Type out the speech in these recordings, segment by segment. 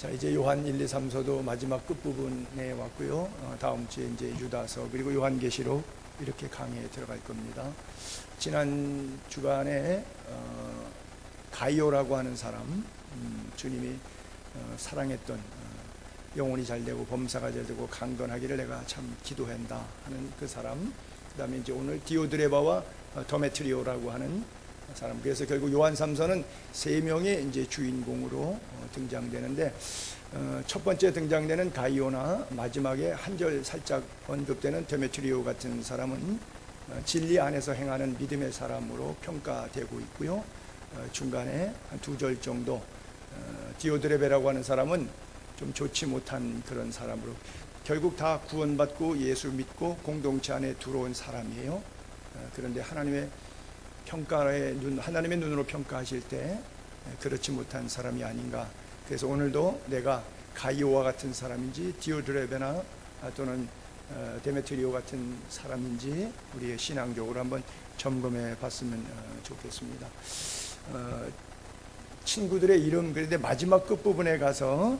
자, 이제 요한 1, 2, 3서도 마지막 끝부분에 왔고요. 다음 주에 이제 유다서 그리고 요한계시록 이렇게 강의에 들어갈 겁니다. 지난 주간에 가이오라고 하는 사람, 주님이 사랑했던 영혼이 잘되고 범사가 잘되고 강건하기를 내가 참 기도한다 하는 그 사람, 그 다음에 이제 오늘 디오드레바와 더메트리오라고 하는 사람. 그래서 결국 요한 3서는 세 명의 이제 주인공으로 등장되는데, 첫 번째 등장되는 가이오나 마지막에 한 절 살짝 언급되는 데메트리오 같은 사람은 진리 안에서 행하는 믿음의 사람으로 평가되고 있고요. 중간에 한 두 절 정도 디오드레베라고 하는 사람은 좀 좋지 못한 그런 사람으로, 결국 다 구원받고 예수 믿고 공동체 안에 들어온 사람이에요. 그런데 하나님의 하나님의 눈으로 평가하실 때 그렇지 못한 사람이 아닌가. 그래서 오늘도 내가 가이오와 같은 사람인지 디오드레베나 또는 데메트리오 같은 사람인지 우리의 신앙적으로 한번 점검해 봤으면 좋겠습니다. 친구들의 이름, 그런데 마지막 끝부분에 가서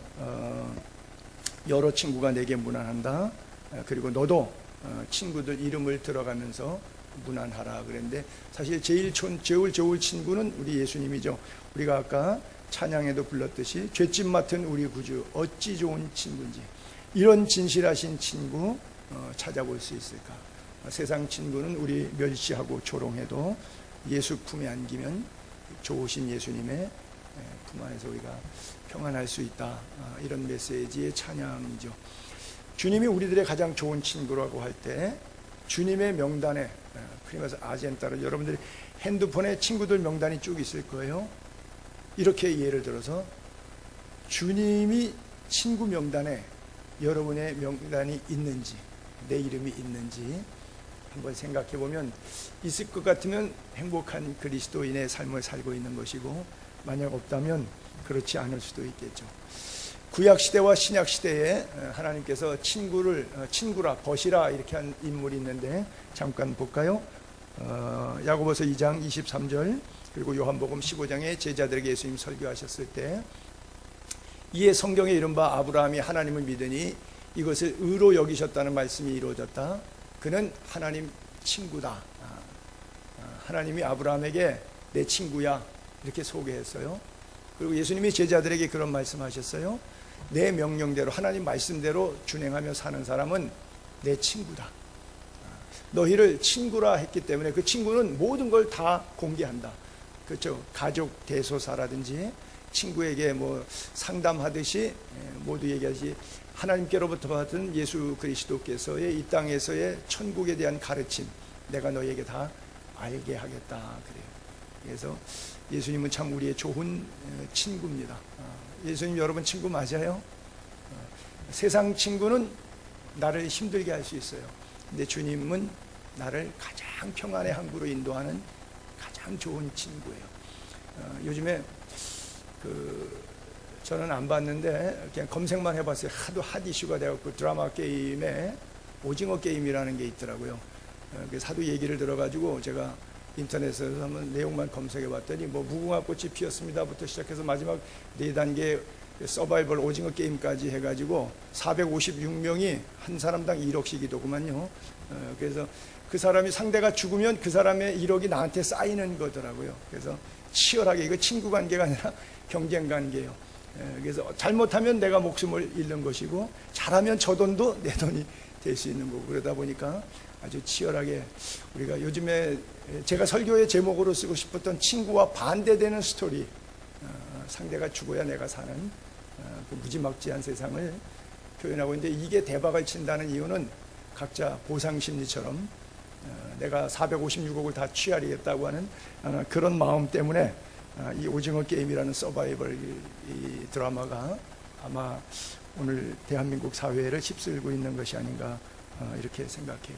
여러 친구가 내게 문안한다. 그리고 너도 친구들 이름을 들어가면서 문안하라 그랬는데, 사실 제일 좋을 친구는 우리 예수님이죠. 우리가 아까 찬양에도 불렀듯이 죄짐 맡은 우리 구주 어찌 좋은 친구인지, 이런 진실하신 친구 찾아볼 수 있을까. 세상 친구는 우리 멸시하고 조롱해도 예수 품에 안기면 좋으신 예수님의 품 안에서 우리가 평안할 수 있다. 이런 메시지의 찬양이죠. 주님이 우리들의 가장 좋은 친구라고 할 때 주님의 명단에, 프리마스 아젠타로 여러분들이 핸드폰에 친구들 명단이 쭉 있을 거예요. 이렇게 예를 들어서 주님이 친구 명단에 여러분의 명단이 있는지, 내 이름이 있는지 한번 생각해 보면, 있을 것 같으면 행복한 그리스도인의 삶을 살고 있는 것이고, 만약 없다면 그렇지 않을 수도 있겠죠. 구약시대와 신약시대에 하나님께서 친구라, 벗이라 이렇게 한 인물이 있는데 잠깐 볼까요? 야고보서 2장 23절 그리고 요한복음 15장에 제자들에게 예수님 설교하셨을 때, 이에 성경에 이른바 아브라함이 하나님을 믿으니 이것을 의로 여기셨다는 말씀이 이루어졌다. 그는 하나님 친구다. 하나님이 아브라함에게 내 친구야 이렇게 소개했어요. 그리고 예수님이 제자들에게 그런 말씀하셨어요. 내 명령대로, 하나님 말씀대로 준행하며 사는 사람은 내 친구다. 너희를 친구라 했기 때문에 그 친구는 모든 걸 다 공개한다. 그렇죠. 가족 대소사라든지 친구에게 뭐 상담하듯이 모두 얘기하지, 하나님께로부터 받은 예수 그리스도께서의 이 땅에서의 천국에 대한 가르침 내가 너희에게 다 알게 하겠다 그래요. 그래서 예수님은 참 우리의 좋은 친구입니다. 예수님 여러분 친구 맞아요? 세상 친구는 나를 힘들게 할 수 있어요. 근데 주님은 나를 가장 평안의 항구로 인도하는 가장 좋은 친구예요. 요즘에 저는 안 봤는데 그냥 검색만 해봤어요. 하도 핫 이슈가 되어갖고 드라마 게임에 오징어 게임이라는 게 있더라고요. 그래서 하도 얘기를 들어가지고 제가 인터넷에서 한번 내용만 검색해 봤더니 뭐 무궁화 꽃이 피었습니다부터 시작해서 마지막 4단계 서바이벌 오징어 게임까지 해가지고 456명이 한 사람당 1억씩이더구만요. 그래서 그 사람이 상대가 죽으면 그 사람의 1억이 나한테 쌓이는 거더라고요. 그래서 치열하게, 이거 친구 관계가 아니라 경쟁 관계예요. 그래서 잘못하면 내가 목숨을 잃는 것이고, 잘하면 저 돈도 내 돈이 될 수 있는 거고, 그러다 보니까 아주 치열하게 우리가 요즘에 제가 설교의 제목으로 쓰고 싶었던 친구와 반대되는 스토리, 상대가 죽어야 내가 사는 그 무지막지한 세상을 표현하고 있는데, 이게 대박을 친다는 이유는 각자 보상심리처럼 내가 456억을 다 취하리겠다고 하는 그런 마음 때문에 이 오징어 게임이라는 서바이벌 이 드라마가 아마 오늘 대한민국 사회를 휩쓸고 있는 것이 아닌가 이렇게 생각해요.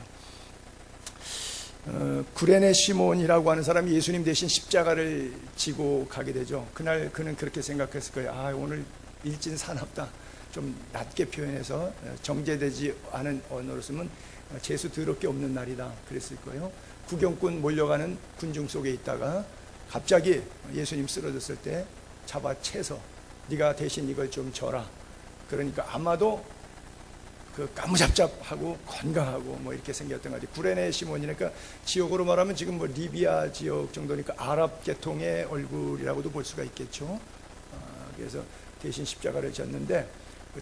구레네 시몬이라고 하는 사람이 예수님 대신 십자가를 지고 가게 되죠. 그날 그는 그렇게 생각했을 거예요. 오늘 일진사납다. 좀 낮게 표현해서 정제되지 않은 언어로 쓰면 재수 더럽게 없는 날이다 그랬을 거예요. 구경꾼 몰려가는 군중 속에 있다가 갑자기 예수님 쓰러졌을 때 잡아채서 네가 대신 이걸 좀 져라. 그러니까 아마도 그 까무잡잡하고 건강하고 뭐 이렇게 생겼던 것 같아요. 구레네 시몬이니까 지역으로 말하면 지금 뭐 리비아 지역 정도니까 아랍 계통의 얼굴이라고도 볼 수가 있겠죠. 그래서 대신 십자가를 졌는데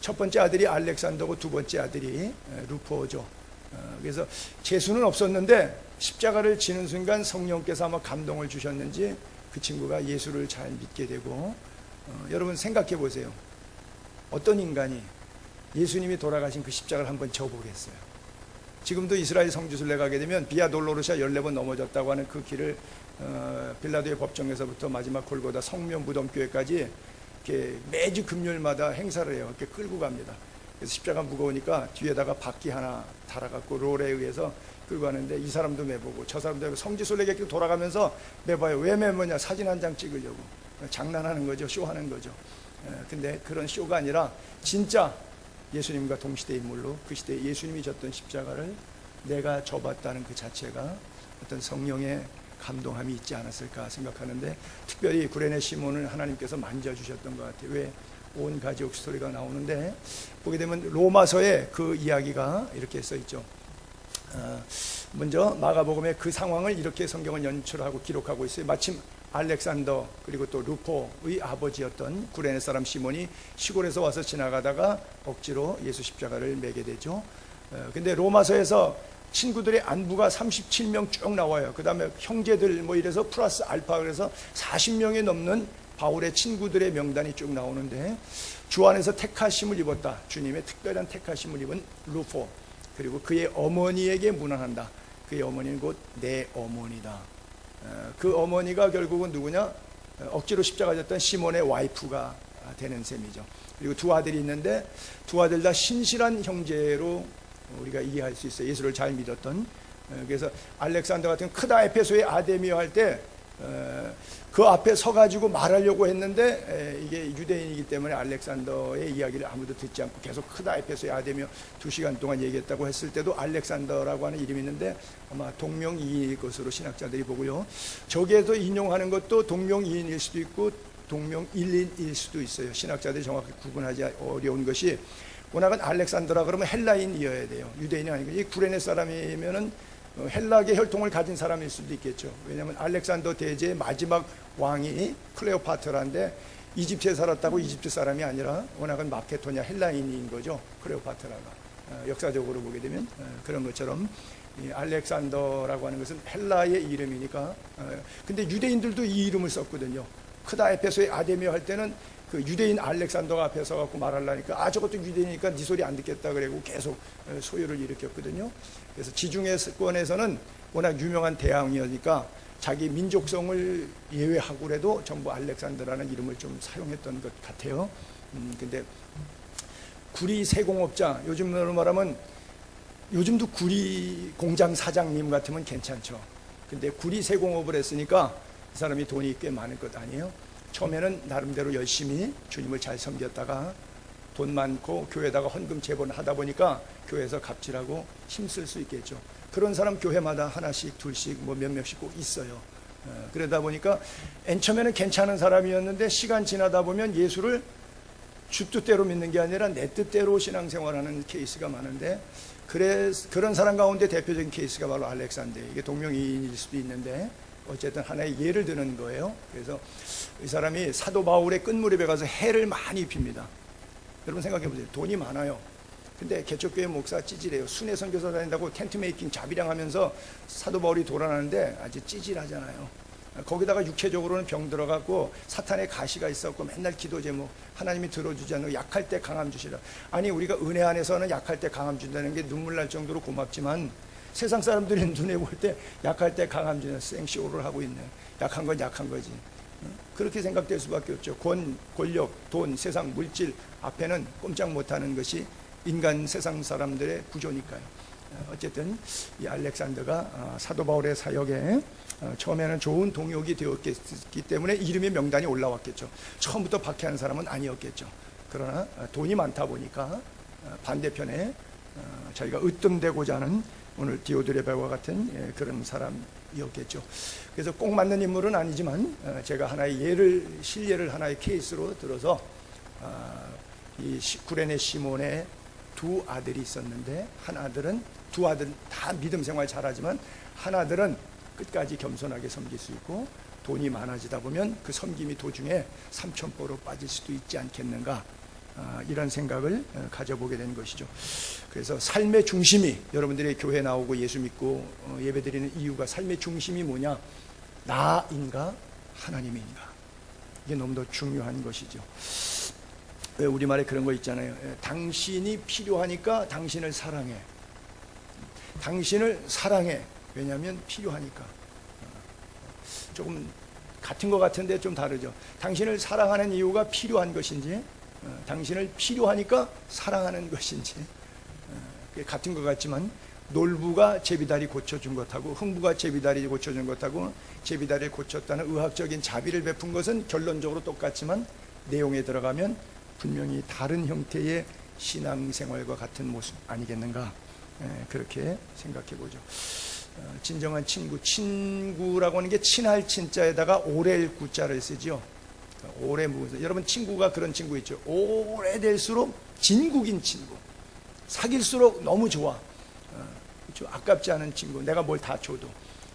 첫 번째 아들이 알렉산더고 두 번째 아들이 루포죠. 그래서 재수는 없었는데 십자가를 지는 순간 성령께서 아마 감동을 주셨는지 그 친구가 예수를 잘 믿게 되고, 여러분 생각해 보세요. 어떤 인간이 예수님이 돌아가신 그 십자가를 한번 져보겠어요? 지금도 이스라엘 성지순례 가게 되면 비아 돌로르샤 14번 넘어졌다고 하는 그 길을 빌라도의 법정에서부터 마지막 골고다 성묘 무덤교회까지 이렇게 매주 금요일마다 행사를 해요. 이렇게 끌고 갑니다. 그래서 십자가 무거우니까 뒤에다가 바퀴 하나 달아갖고 롤에 의해서 끌고 가는데 이 사람도 매보고 저 사람도 매보고 성지순례객들 돌아가면서 매봐요. 왜 매보냐? 사진 한 장 찍으려고. 장난하는 거죠. 쇼하는 거죠. 근데 그런 쇼가 아니라 진짜 예수님과 동시대 인물로 그 시대에 예수님이 졌던 십자가를 내가 져봤다는 그 자체가 어떤 성령의 감동함이 있지 않았을까 생각하는데, 특별히 구레네 시몬을 하나님께서 만져주셨던 것 같아요. 왜? 온 가족 스토리가 나오는데 보게 되면 로마서에 그 이야기가 이렇게 써 있죠. 먼저 마가복음에 그 상황을 이렇게 성경은 연출하고 기록하고 있어요. 마침 알렉산더 그리고 또 루포의 아버지였던 구레네 사람 시몬이 시골에서 와서 지나가다가 억지로 예수 십자가를 매게 되죠. 근데 로마서에서 친구들의 안부가 37명 쭉 나와요. 그 다음에 형제들 뭐 이래서 플러스 알파, 그래서 40명이 넘는 바울의 친구들의 명단이 쭉 나오는데, 주 안에서 택하심을 입었다, 주님의 특별한 택하심을 입은 루포, 그리고 그의 어머니에게 문안한다. 그의 어머니는 곧 내 어머니다. 그 어머니가 결국은 누구냐? 억지로 십자가 졌던 시몬의 와이프가 되는 셈이죠. 그리고 두 아들이 있는데 두 아들 다 신실한 형제로 우리가 이해할 수 있어요. 예수를 잘 믿었던. 그래서 알렉산더 같은 크다 에페소의 아데미오 할 때 그 앞에 서가지고 말하려고 했는데 이게 유대인이기 때문에 알렉산더의 이야기를 아무도 듣지 않고 계속 크다 에페소의 아데미오 2시간 동안 얘기했다고 했을 때도 알렉산더라고 하는 이름이 있는데 아마 동명이인일 것으로 신학자들이 보고요. 저기에서 인용하는 것도 동명이인일 수도 있고 동명일인일 수도 있어요. 신학자들이 정확히 구분하기 어려운 것이, 워낙은 알렉산더라 그러면 헬라인이어야 돼요. 유대인이 아니고, 이 구레네 사람이면은 헬라계 혈통을 가진 사람일 수도 있겠죠. 왜냐하면 알렉산더 대제의 마지막 왕이 클레오파트라인데 이집트에 살았다고 이집트 사람이 아니라 워낙은 마케도냐 헬라인인 거죠. 클레오파트라가 역사적으로 보게 되면 그런 것처럼 이 알렉산더라고 하는 것은 헬라의 이름이니까. 근데 유대인들도 이 이름을 썼거든요. 크다 에페소의 아데미오 할 때는 그 유대인 알렉산더가 앞에 서갖고 말하려니까 저것도 유대인이니까 네 소리 안 듣겠다 그러고 계속 소요를 일으켰거든요. 그래서 지중해권에서는 워낙 유명한 대왕이니까 자기 민족성을 예외하고 그래도 전부 알렉산더라는 이름을 좀 사용했던 것 같아요. 근데 구리 세공업자, 요즘으로 말하면 요즘도 구리 공장 사장님 같으면 괜찮죠. 근데 구리 세공업을 했으니까 이 사람이 돈이 꽤 많을 것 아니에요. 처음에는 나름대로 열심히 주님을 잘 섬겼다가 돈 많고 교회에다가 헌금 제본을 하다 보니까 교회에서 갑질하고 힘쓸 수 있겠죠. 그런 사람 교회마다 하나씩 둘씩 뭐 몇 명씩 꼭 있어요. 그러다 보니까 맨 처음에는 괜찮은 사람이었는데 시간 지나다 보면 예수를 주 뜻대로 믿는 게 아니라 내 뜻대로 신앙생활하는 케이스가 많은데, 그런 사람 가운데 대표적인 케이스가 바로 알렉산더예요. 이게 동명이인일 수도 있는데 어쨌든 하나의 예를 드는 거예요. 그래서 이 사람이 사도 바울의 끝무렵에 가서 해를 많이 입힙니다. 여러분 생각해 보세요. 돈이 많아요. 근데 개척교회 목사 찌질해요. 순회 선교사 다닌다고 텐트 메이킹 자비랑 하면서 사도 바울이 돌아나는데 아주 찌질하잖아요. 거기다가 육체적으로는 병 들어갔고 사탄의 가시가 있었고 맨날 기도 제목 하나님이 들어주지 않는 약할 때 강함 주시라. 아니 우리가 은혜 안에서는 약할 때 강함 준다는 게 눈물 날 정도로 고맙지만 세상 사람들이 눈에 볼 때 약할 때 강함 주는 생쇼를 하고 있네. 약한 건 약한 거지. 그렇게 생각될 수밖에 없죠. 권력, 돈, 세상, 물질 앞에는 꼼짝 못하는 것이 인간 세상 사람들의 구조니까요. 어쨌든 이 알렉산더가 사도 바울의 사역에 처음에는 좋은 동역이 되었기 때문에 이름의 명단이 올라왔겠죠. 처음부터 박해하는 사람은 아니었겠죠. 그러나 돈이 많다 보니까 반대편에 자기가 으뜸되고자 하는 오늘 디오드레베와 같은 그런 사람이었겠죠. 그래서 꼭 맞는 인물은 아니지만 제가 하나의 실례를 하나의 케이스로 들어서 이 구레네 시몬의 두 아들이 있었는데, 두 아들 다 믿음 생활 잘하지만 한 아들은 끝까지 겸손하게 섬길 수 있고, 돈이 많아지다 보면 그 섬김이 도중에 삼천포로 빠질 수도 있지 않겠는가, 이런 생각을 가져보게 된 것이죠. 그래서 삶의 중심이, 여러분들이 교회 나오고 예수 믿고 예배드리는 이유가, 삶의 중심이 뭐냐? 나인가 하나님인가? 이게 너무도 중요한 것이죠. 왜 우리말에 그런 거 있잖아요. 당신이 필요하니까 당신을 사랑해. 당신을 사랑해. 왜냐하면 필요하니까. 조금 같은 것 같은데 좀 다르죠. 당신을 사랑하는 이유가 필요한 것인지, 당신을 필요하니까 사랑하는 것인지, 같은 것 같지만, 놀부가 제비다리 고쳐준 것하고 흥부가 제비다리 고쳐준 것하고 제비다리를 고쳤다는 의학적인 자비를 베푼 것은 결론적으로 똑같지만 내용에 들어가면 분명히 다른 형태의 신앙생활과 같은 모습 아니겠는가, 그렇게 생각해 보죠. 진정한 친구라고 하는 게 친할 친자에다가 오래일 구자를 쓰죠. 오래 묵어서, 여러분 친구가 그런 친구 있죠. 오래될수록 진국인 친구, 사귈수록 너무 좋아. 아깝지 않은 친구, 내가 뭘 다 줘도.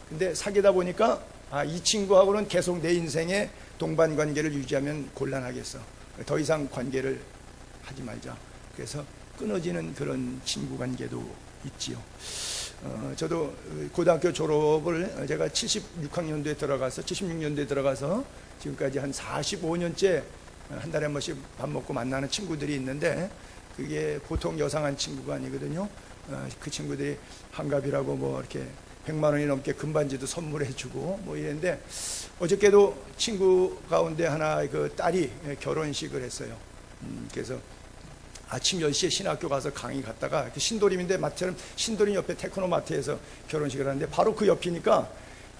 근데 사귀다 보니까 이 친구하고는 계속 내 인생에 동반 관계를 유지하면 곤란하겠어, 더 이상 관계를 하지 말자. 그래서 끊어지는 그런 친구 관계도 있지요. 저도 고등학교 졸업을 제가 76학년도에 들어가서 76년도에 들어가서 지금까지 한 45년째 한 달에 한 번씩 밥 먹고 만나는 친구들이 있는데, 그게 보통 여상한 친구가 아니거든요. 그 친구들이 한갑이라고 뭐 이렇게 100만 원이 넘게 금반지도 선물해주고 뭐 이랬는데, 어저께도 친구 가운데 하나 그 딸이 결혼식을 했어요. 그래서 아침 10시에 신학교 가서 강의 갔다가, 신도림인데 마트는 신도림 옆에 테크노 마트에서 결혼식을 하는데, 바로 그 옆이니까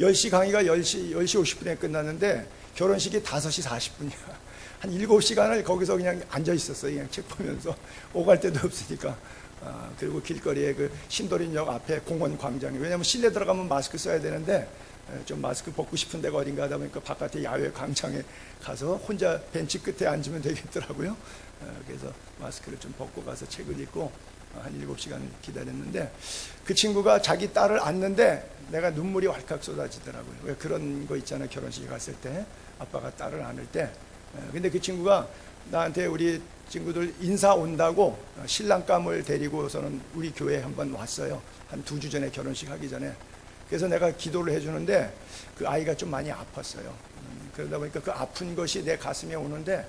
10시 강의가 10시 50분에 끝났는데 결혼식이 5시 40분이야. 한 7시간을 거기서 그냥 앉아 있었어요. 그냥 책 보면서. 오갈 데도 없으니까. 그리고 길거리에 그 신도림역 앞에 공원 광장에, 왜냐하면 실내 들어가면 마스크 써야 되는데 좀 마스크 벗고 싶은 데가 어딘가 하다 보니까 바깥에 야외 광장에 가서 혼자 벤치 끝에 앉으면 되겠더라고요. 그래서 마스크를 좀 벗고 가서 책을 읽고 한 7시간을 기다렸는데, 그 친구가 자기 딸을 안는데 내가 눈물이 왈칵 쏟아지더라고요. 왜 그런 거 있잖아요. 결혼식에 갔을 때 아빠가 딸을 안을 때. 근데 그 친구가 나한테 우리 친구들 인사 온다고 신랑감을 데리고서는 우리 교회에 한번 왔어요. 한 2주 전에 결혼식 하기 전에. 그래서 내가 기도를 해주는데 그 아이가 좀 많이 아팠어요. 그러다 보니까 그 아픈 것이 내 가슴에 오는데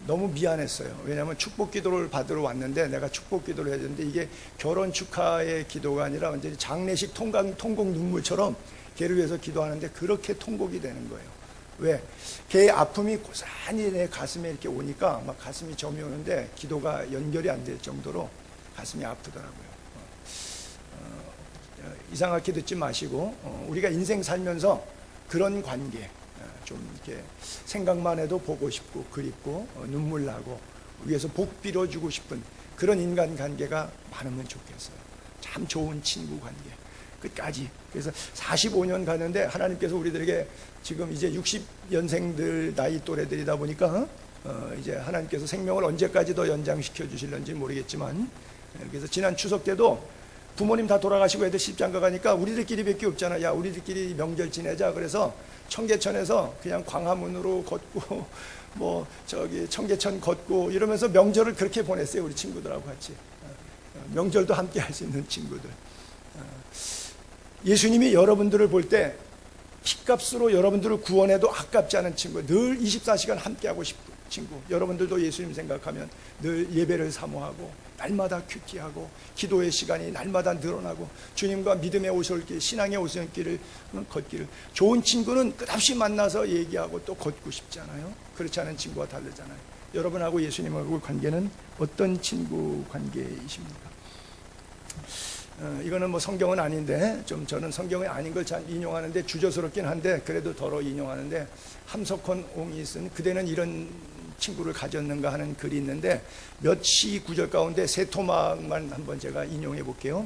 너무 미안했어요. 왜냐하면 축복 기도를 받으러 왔는데 내가 축복 기도를 해야 되는데, 이게 결혼 축하의 기도가 아니라 완전히 장례식 통곡 눈물처럼 걔를 위해서 기도하는데 그렇게 통곡이 되는 거예요. 왜? 걔의 아픔이 고스란히 내 가슴에 이렇게 오니까 막 가슴이 점이 오는데 기도가 연결이 안 될 정도로 가슴이 아프더라고요. 이상하게 듣지 마시고 우리가 인생 살면서 그런 관계, 좀 이렇게 생각만 해도 보고 싶고 그립고 눈물 나고 위에서 복 빌어주고 싶은 그런 인간 관계가 많으면 좋겠어요. 참 좋은 친구 관계 끝까지. 그래서 45년 가는데 하나님께서 우리들에게 지금 이제 60년생들 나이 또래들이다 보니까 이제 하나님께서 생명을 언제까지 더 연장시켜 주실런지 모르겠지만, 그래서 지난 추석 때도 부모님 다 돌아가시고 애들 시집장가 가니까 우리들끼리 밖에 없잖아. 야, 우리들끼리 명절 지내자. 그래서 청계천에서 그냥 광화문으로 걷고 뭐 저기 청계천 걷고 이러면서 명절을 그렇게 보냈어요. 우리 친구들하고 같이. 명절도 함께 할 수 있는 친구들. 예수님이 여러분들을 볼 때 핏값으로 여러분들을 구원해도 아깝지 않은 친구, 늘 24시간 함께하고 싶은 친구. 여러분들도 예수님 생각하면 늘 예배를 사모하고 날마다 큐티하고 기도의 시간이 날마다 늘어나고 주님과 믿음의 오솔길, 신앙의 오솔길을 걷기를. 좋은 친구는 끝없이 만나서 얘기하고 또 걷고 싶잖아요. 그렇지 않은 친구와 다르잖아요. 여러분하고 예수님하고 관계는 어떤 친구 관계이십니까? 이거는 뭐 성경은 아닌데, 좀 저는 성경이 아닌 걸 잘 인용하는데 주저스럽긴 한데 그래도 덜어 인용하는데, 함석헌 옹이 쓴 그대는 이런 친구를 가졌는가 하는 글이 있는데, 몇 시 구절 가운데 세 토막만 한번 제가 인용해 볼게요.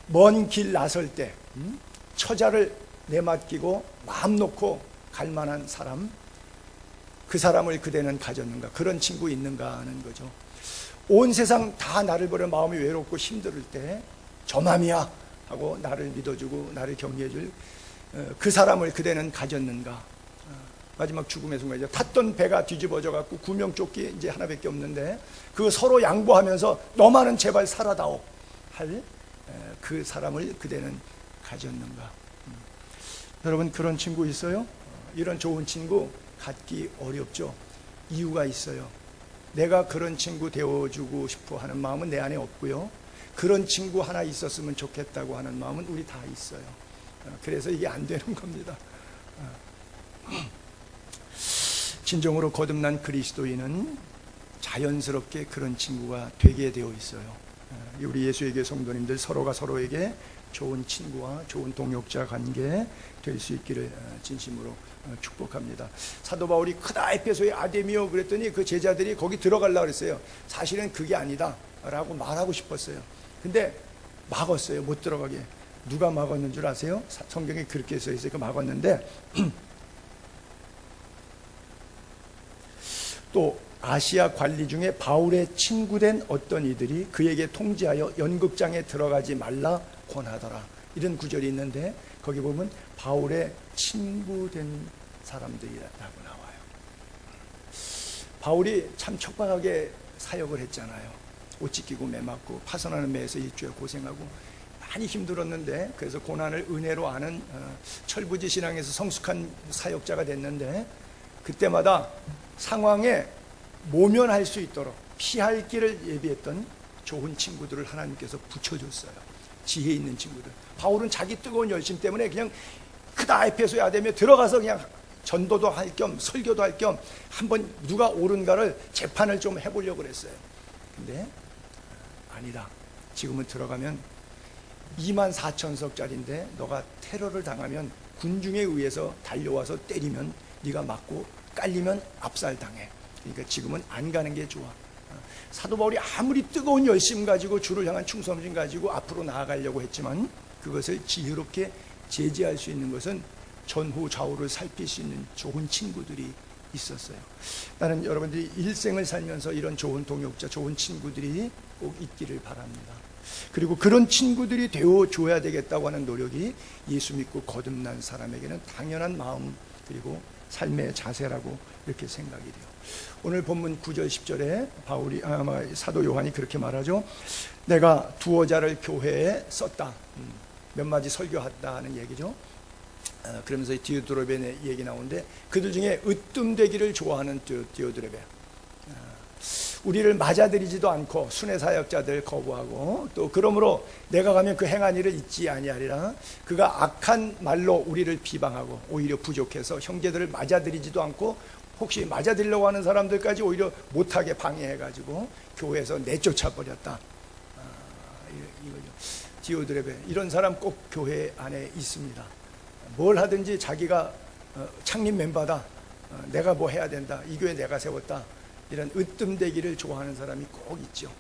먼 길 나설 때 처자를 내맡기고 마음 놓고 갈 만한 사람, 그 사람을 그대는 가졌는가? 그런 친구 있는가 하는 거죠. 온 세상 다 나를 보려 마음이 외롭고 힘들 때 저맘이야 하고 나를 믿어주고 나를 격려해줄 그 사람을 그대는 가졌는가? 마지막 죽음의 순간이죠. 탔던 배가 뒤집어져 갖고 구명조끼 이제 하나밖에 없는데 그 서로 양보하면서 너만은 제발 살아다오 할 그 사람을 그대는 가졌는가? 여러분 그런 친구 있어요? 이런 좋은 친구 갖기 어렵죠. 이유가 있어요. 내가 그런 친구 되어주고 싶어 하는 마음은 내 안에 없고요. 그런 친구 하나 있었으면 좋겠다고 하는 마음은 우리 다 있어요. 그래서 이게 안 되는 겁니다. 진정으로 거듭난 그리스도인은 자연스럽게 그런 친구가 되게 되어 있어요. 우리 예수에게 성도님들 서로가 서로에게 좋은 친구와 좋은 동역자 관계 될 수 있기를 진심으로 축복합니다. 사도 바울이 크다 에페소의 아데미오 그랬더니 그 제자들이 거기 들어가려고 그랬어요. 사실은 그게 아니다 라고 말하고 싶었어요. 근데 막았어요. 못 들어가게. 누가 막았는 줄 아세요? 성경에 그렇게 써 있어요. 막았는데 또 아시아 관리 중에 바울의 친구된 어떤 이들이 그에게 통지하여 연극장에 들어가지 말라 권하더라. 이런 구절이 있는데 거기 보면 바울의 친구된 사람들이라고 나와요. 바울이 참 척박하게 사역을 했잖아요. 옷 찢기고 매 맞고 파선하는 매에서 일주일 고생하고 많이 힘들었는데 그래서 고난을 은혜로 아는 철부지 신앙에서 성숙한 사역자가 됐는데 그때마다 상황에 모면할 수 있도록 피할 길을 예비했던 좋은 친구들을 하나님께서 붙여줬어요. 지혜 있는 친구들. 바울은 자기 뜨거운 열심 때문에 그냥 크다 에페소의 아데미에 들어가서 그냥 전도도 할 겸 설교도 할 겸 한번 누가 옳은가를 재판을 좀 해보려고 그랬어요. 근데 아니다. 지금은 들어가면 24,000석짜리인데 너가 테러를 당하면 군중에 의해서 달려와서 때리면 네가 맞고 깔리면 압살당해. 그러니까 지금은 안 가는 게 좋아. 사도 바울이 아무리 뜨거운 열심 가지고 주를 향한 충성심 가지고 앞으로 나아가려고 했지만 그것을 지혜롭게 제지할 수 있는 것은 전후 좌우를 살필 수 있는 좋은 친구들이 있었어요. 나는 여러분들이 일생을 살면서 이런 좋은 동역자, 좋은 친구들이 꼭 있기를 바랍니다. 그리고 그런 친구들이 되어줘야 되겠다고 하는 노력이 예수 믿고 거듭난 사람에게는 당연한 마음 그리고 삶의 자세라고 이렇게 생각이 돼요. 오늘 본문 9절 10절에 사도 요한이 그렇게 말하죠. 내가 두어 자를 교회에 썼다. 몇 마디 설교했다는 얘기죠. 그러면서 디오드레베의 얘기 나오는데 그들 중에 으뜸되기를 좋아하는 디오드레베, 우리를 맞아들이지도 않고 순회 사역자들 거부하고 또 그러므로 내가 가면 그 행한 일을 잊지 아니하리라. 그가 악한 말로 우리를 비방하고 오히려 부족해서 형제들을 맞아들이지도 않고 혹시 맞아들이려고 하는 사람들까지 오히려 못하게 방해해가지고 교회에서 내쫓아 버렸다. 이거죠. 디오드레베 이런 사람 꼭 교회 안에 있습니다. 뭘 하든지 자기가 창립 멤버다. 내가 뭐 해야 된다. 이 교회 내가 세웠다. 이런 으뜸되기를 좋아하는 사람이 꼭 있죠.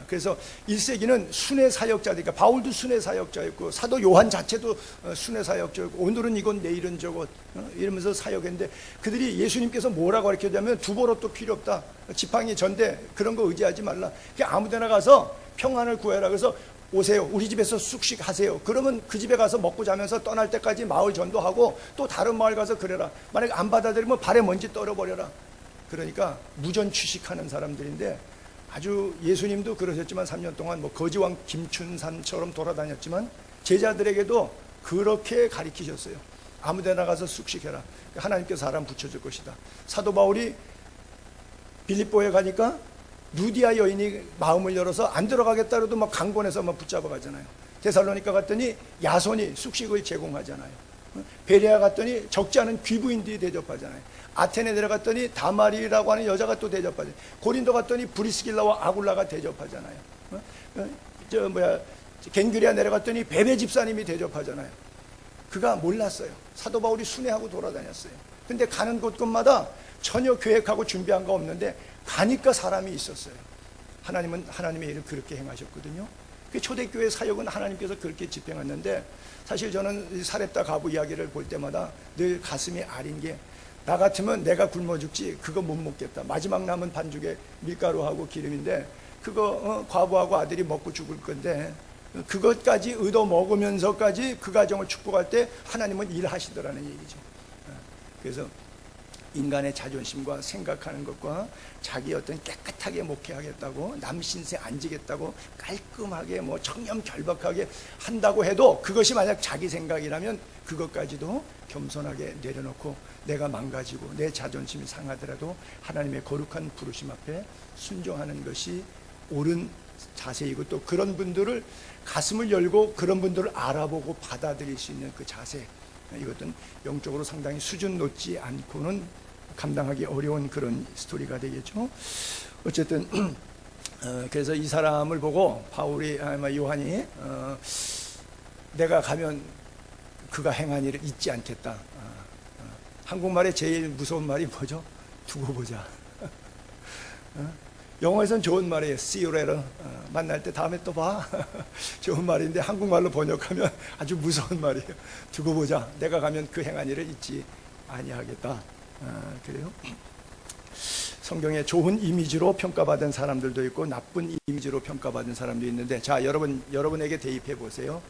그래서 1세기는 순회 사역자니까 바울도 순회 사역자였고 사도 요한 자체도 순회 사역자였고 오늘은 이건 내일은 저것 이러면서 사역했는데 그들이 예수님께서 뭐라고 가르쳐주냐면 두버릇도 필요 없다. 지팡이 전대 그런 거 의지하지 말라. 그냥 아무데나 가서 평안을 구해라. 그래서 오세요. 우리 집에서 숙식하세요. 그러면 그 집에 가서 먹고 자면서 떠날 때까지 마을 전도하고 또 다른 마을 가서 그래라. 만약에 안 받아들이면 발에 먼지 떨어버려라. 그러니까 무전 취식하는 사람들인데 아주 예수님도 그러셨지만 3년 동안 뭐 거지왕 김춘산처럼 돌아다녔지만 제자들에게도 그렇게 가르치셨어요. 아무데나 가서 숙식해라. 하나님께서 사람 붙여줄 것이다. 사도 바울이 빌립보에 가니까 루디아 여인이 마음을 열어서 안 들어가겠다 그래도 막 강권해서 막 붙잡아 가잖아요. 데살로니가 갔더니 야손이 숙식을 제공하잖아요. 베레아 갔더니 적지 않은 귀부인들이 대접하잖아요. 아테네 내려갔더니 다마리라고 하는 여자가 또 대접하잖아요. 고린도 갔더니 브리스길라와 아굴라가 대접하잖아요. 겐규리아 내려갔더니 베베 집사님이 대접하잖아요. 그가 몰랐어요. 사도 바울이 순회하고 돌아다녔어요. 근데 가는 곳곳마다 전혀 계획하고 준비한 거 없는데 가니까 사람이 있었어요. 하나님은 하나님의 일을 그렇게 행하셨거든요. 그 초대교회 사역은 하나님께서 그렇게 집행했는데 사실 저는 사렙다 가부 이야기를 볼 때마다 늘 가슴이 아린 게 나 같으면 내가 굶어 죽지 그거 못 먹겠다. 마지막 남은 반죽에 밀가루하고 기름인데 그거 과부하고 아들이 먹고 죽을 건데 그것까지 얻어 먹으면서까지 그 가정을 축복할 때 하나님은 일하시더라는 얘기죠. 그래서 인간의 자존심과 생각하는 것과 자기 어떤 깨끗하게 목회하겠다고 남 신세 안 지겠다고 깔끔하게 뭐 청렴결박하게 한다고 해도 그것이 만약 자기 생각이라면 그것까지도 겸손하게 내려놓고 내가 망가지고 내 자존심이 상하더라도 하나님의 거룩한 부르심 앞에 순종하는 것이 옳은 자세이고, 또 그런 분들을 가슴을 열고 그런 분들을 알아보고 받아들일 수 있는 그 자세, 이것은 영적으로 상당히 수준 높지 않고는 감당하기 어려운 그런 스토리가 되겠죠. 어쨌든 그래서 이 사람을 보고 바울이 요한이 내가 가면 그가 행한 일을 잊지 않겠다. 한국말에 제일 무서운 말이 뭐죠? 두고 보자. 영어에서는 좋은 말이에요. See you later. 만날 때 다음에 또 봐. 좋은 말인데 한국말로 번역하면 아주 무서운 말이에요. 두고 보자. 내가 가면 그 행한 일을 잊지 아니하겠다. 그래요. 성경에 좋은 이미지로 평가받은 사람들도 있고 나쁜 이미지로 평가받은 사람도 있는데, 자, 여러분에게 대입해 보세요.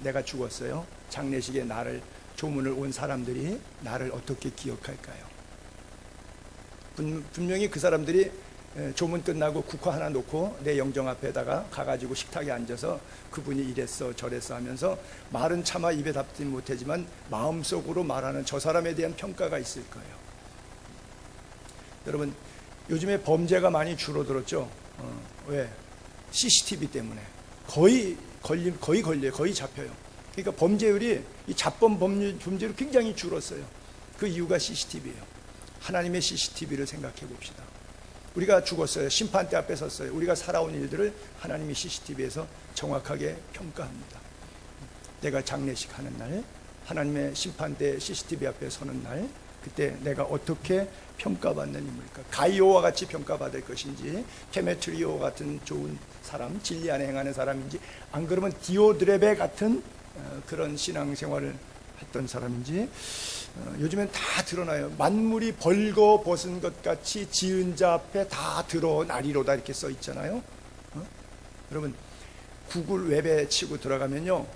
내가 죽었어요. 장례식에 나를 조문을 온 사람들이 나를 어떻게 기억할까요? 분명히 그 사람들이 조문 끝나고 국화 하나 놓고 내 영정 앞에다가 가가지고 식탁에 앉아서 그분이 이랬어 저랬어 하면서 말은 차마 입에 담지 못하지만 마음속으로 말하는 저 사람에 대한 평가가 있을 거예요. 여러분, 요즘에 범죄가 많이 줄어들었죠. 왜? CCTV 때문에 거의 걸려요. 거의 잡혀요. 그러니까 범죄율이 이 자범 범죄율이 굉장히 줄었어요. 그 이유가 CCTV예요. 하나님의 CCTV를 생각해 봅시다. 우리가 죽었어요. 심판대 앞에 섰어요. 우리가 살아온 일들을 하나님이 CCTV에서 정확하게 평가합니다. 내가 장례식 하는 날, 하나님의 심판대 CCTV 앞에 서는 날, 그때 내가 어떻게 평가받는 인물일까? 가이오와 같이 평가받을 것인지, 데메트리오 같은 좋은 사람, 진리 안에 행하는 사람인지, 안 그러면 디오드레베 같은 그런 신앙생활을 했던 사람인지, 요즘엔 다 드러나요. 만물이 벌거벗은 것 같이 지은 자 앞에 다 드러나리로다 이렇게 써 있잖아요. 여러분, 구글 웹에 치고 들어가면요,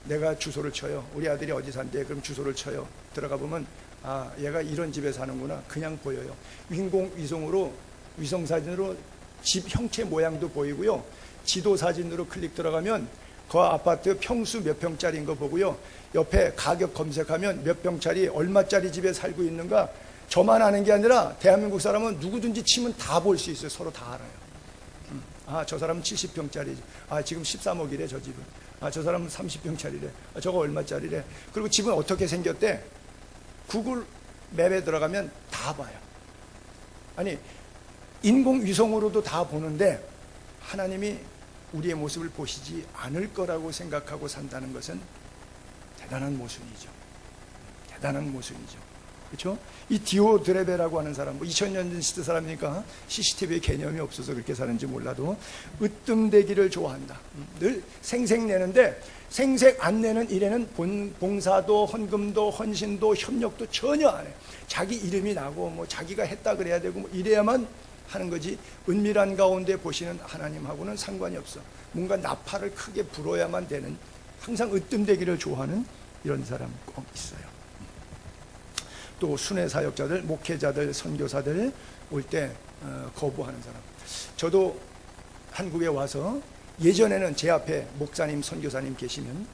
내가 주소를 쳐요. 우리 아들이 어디 산대? 그럼 주소를 쳐요. 들어가 보면 아, 얘가 이런 집에 사는구나. 그냥 보여요. 인공위성으로 위성사진으로 집 형체 모양도 보이고요. 지도 사진으로 클릭 들어가면 그 아파트 평수 몇 평짜리인 거 보고요. 옆에 가격 검색하면 몇 평짜리 얼마짜리 집에 살고 있는가, 저만 아는 게 아니라 대한민국 사람은 누구든지 치면 다 볼 수 있어요. 서로 다 알아요. 아, 저 사람은 70평짜리. 아, 지금 13억이래 저 집은. 아, 저 사람은 30평짜리래. 아, 저거 얼마짜리래. 그리고 집은 어떻게 생겼대? 구글 맵에 들어가면 다 봐요. 아니, 인공위성으로도 다 보는데 하나님이 우리의 모습을 보시지 않을 거라고 생각하고 산다는 것은 대단한 모순이죠. 대단한 모순이죠. 그렇죠? 이 디오드레베라고 하는 사람, 뭐 2000년 전 시대 사람이니까 CCTV의 개념이 없어서 그렇게 사는지 몰라도 으뜸되기를 좋아한다. 늘 생색내는데 생색 안 내는 일에는 봉사도 헌금도 헌신도 협력도 전혀 안 해. 자기 이름이 나고 뭐 자기가 했다 그래야 되고 뭐 이래야만 하는 거지, 은밀한 가운데 보시는 하나님하고는 상관이 없어. 뭔가 나팔을 크게 불어야만 되는, 항상 으뜸되기를 좋아하는 이런 사람 꼭 있어요. 또 순회 사역자들, 목회자들, 선교사들 올 때 거부하는 사람. 저도 한국에 와서 예전에는 제 앞에 목사님, 선교사님 계시면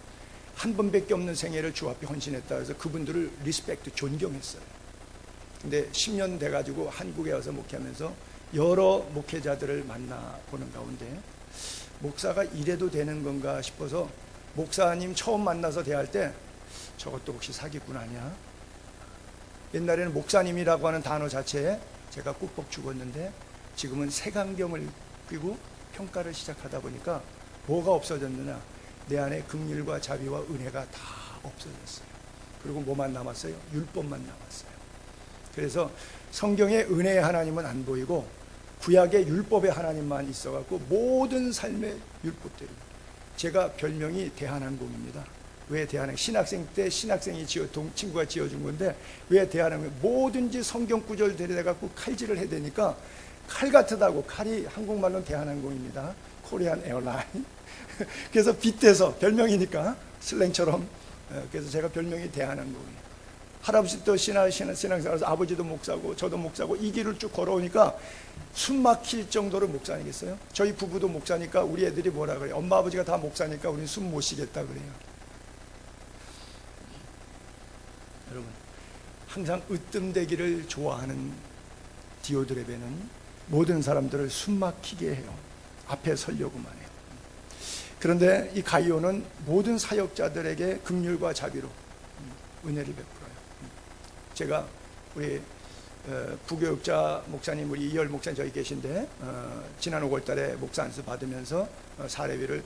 한 번밖에 없는 생애를 주 앞에 헌신했다 해서 그분들을 리스펙트, 존경했어요. 근데 10년 돼가지고 한국에 와서 목회하면서 여러 목회자들을 만나보는 가운데 목사가 이래도 되는 건가 싶어서 목사님 처음 만나서 대할 때 저것도 혹시 사기꾼 아니야? 옛날에는 목사님이라고 하는 단어 자체에 제가 꾹뻑 죽었는데 지금은 색안경을 끼고 평가를 시작하다 보니까 뭐가 없어졌느냐? 내 안에 긍휼과 자비와 은혜가 다 없어졌어요. 그리고 뭐만 남았어요? 율법만 남았어요. 그래서 성경의 은혜의 하나님은 안 보이고 구약의 율법의 하나님만 있어갖고 모든 삶의 율법대로. 제가 별명이 대한항공입니다. 왜 대하는 신학생 때 신학생이 친구가 지어준 건데 왜 대하는 뭐든지 성경 구절 데려다 갖고 칼질을 해야 되니까 칼 같다고. 칼이 한국말로는 대한항공입니다. 코리안 에어라인. 그래서 빗대서 별명이니까 슬랭처럼. 그래서 제가 별명이 대한항공이에요. 할아버지도 신앙생활에서 아버지도 목사고 저도 목사고 이 길을 쭉 걸어오니까 숨 막힐 정도로 목사 아니겠어요? 저희 부부도 목사니까 우리 애들이 뭐라 그래요? 엄마 아버지가 다 목사니까 우리는 숨 못 쉬겠다 그래요. 여러분, 항상 으뜸되기를 좋아하는 디오드레베는 모든 사람들을 숨 막히게 해요. 앞에 서려고만 해요. 그런데 이 가이오는 모든 사역자들에게 긍휼과 자비로 은혜를 베풀어요. 제가 우리 부교육자 목사님, 우리 이열 목사님 저기 계신데 지난 5월 달에 목사 안수 받으면서 사례비를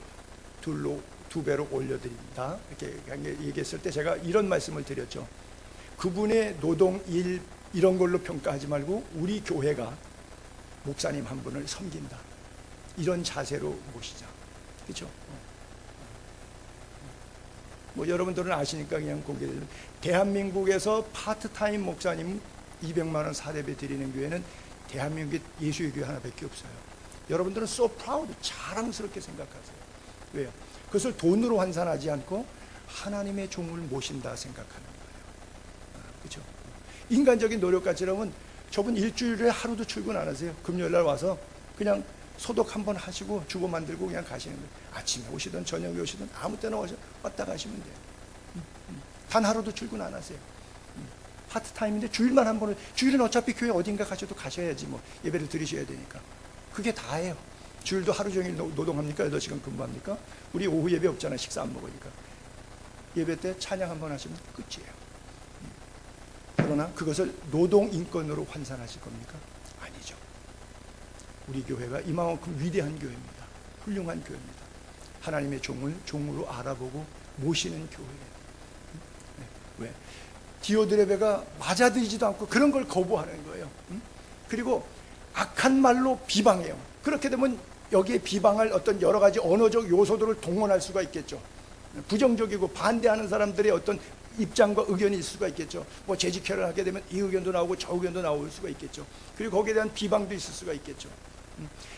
두 배로 올려드립니다. 이렇게 얘기했을 때 제가 이런 말씀을 드렸죠. 그분의 노동, 일 이런 걸로 평가하지 말고 우리 교회가 목사님 한 분을 섬긴다. 이런 자세로 모시자. 그렇죠? 뭐 여러분들은 아시니까 그냥 공개드리면 대한민국에서 파트타임 목사님 200만 원 사례비 드리는 교회는 대한민국의 예수의 교회 하나밖에 없어요. 여러분들은 so proud, 자랑스럽게 생각하세요. 왜요? 그것을 돈으로 환산하지 않고 하나님의 종을 모신다 생각하는 거예요. 그렇죠? 인간적인 노력 가치라면 저분 일주일에 하루도 출근 안 하세요. 금요일날 와서 그냥 소독 한번 하시고 주고 만들고 그냥 가시는 거예요. 아침에 오시든 저녁에 오시든 아무 때나 왔다 가시면 돼요. 단 하루도 출근 안 하세요. 파트타임인데 주일만 한 번은, 주일은 어차피 교회 어딘가 가셔도 가셔야지 뭐 예배를 드리셔야 되니까. 그게 다예요. 주일도 하루 종일 노동합니까? 8시간 근무합니까? 우리 오후 예배 없잖아요. 식사 안 먹으니까. 예배 때 찬양 한번 하시면 끝이에요. 그러나 그것을 노동 인권으로 환산하실 겁니까? 아니죠. 우리 교회가 이만큼 위대한 교회입니다. 훌륭한 교회입니다. 하나님의 종을 종으로 알아보고 모시는 교회예요. 왜? 디오드레베가 맞아들이지도 않고 그런 걸 거부하는 거예요. 그리고 악한 말로 비방해요. 그렇게 되면 여기에 비방할 어떤 여러 가지 언어적 요소들을 동원할 수가 있겠죠. 부정적이고 반대하는 사람들의 어떤 입장과 의견이 있을 수가 있겠죠. 뭐 재직회를 하게 되면 이 의견도 나오고 저 의견도 나올 수가 있겠죠. 그리고 거기에 대한 비방도 있을 수가 있겠죠.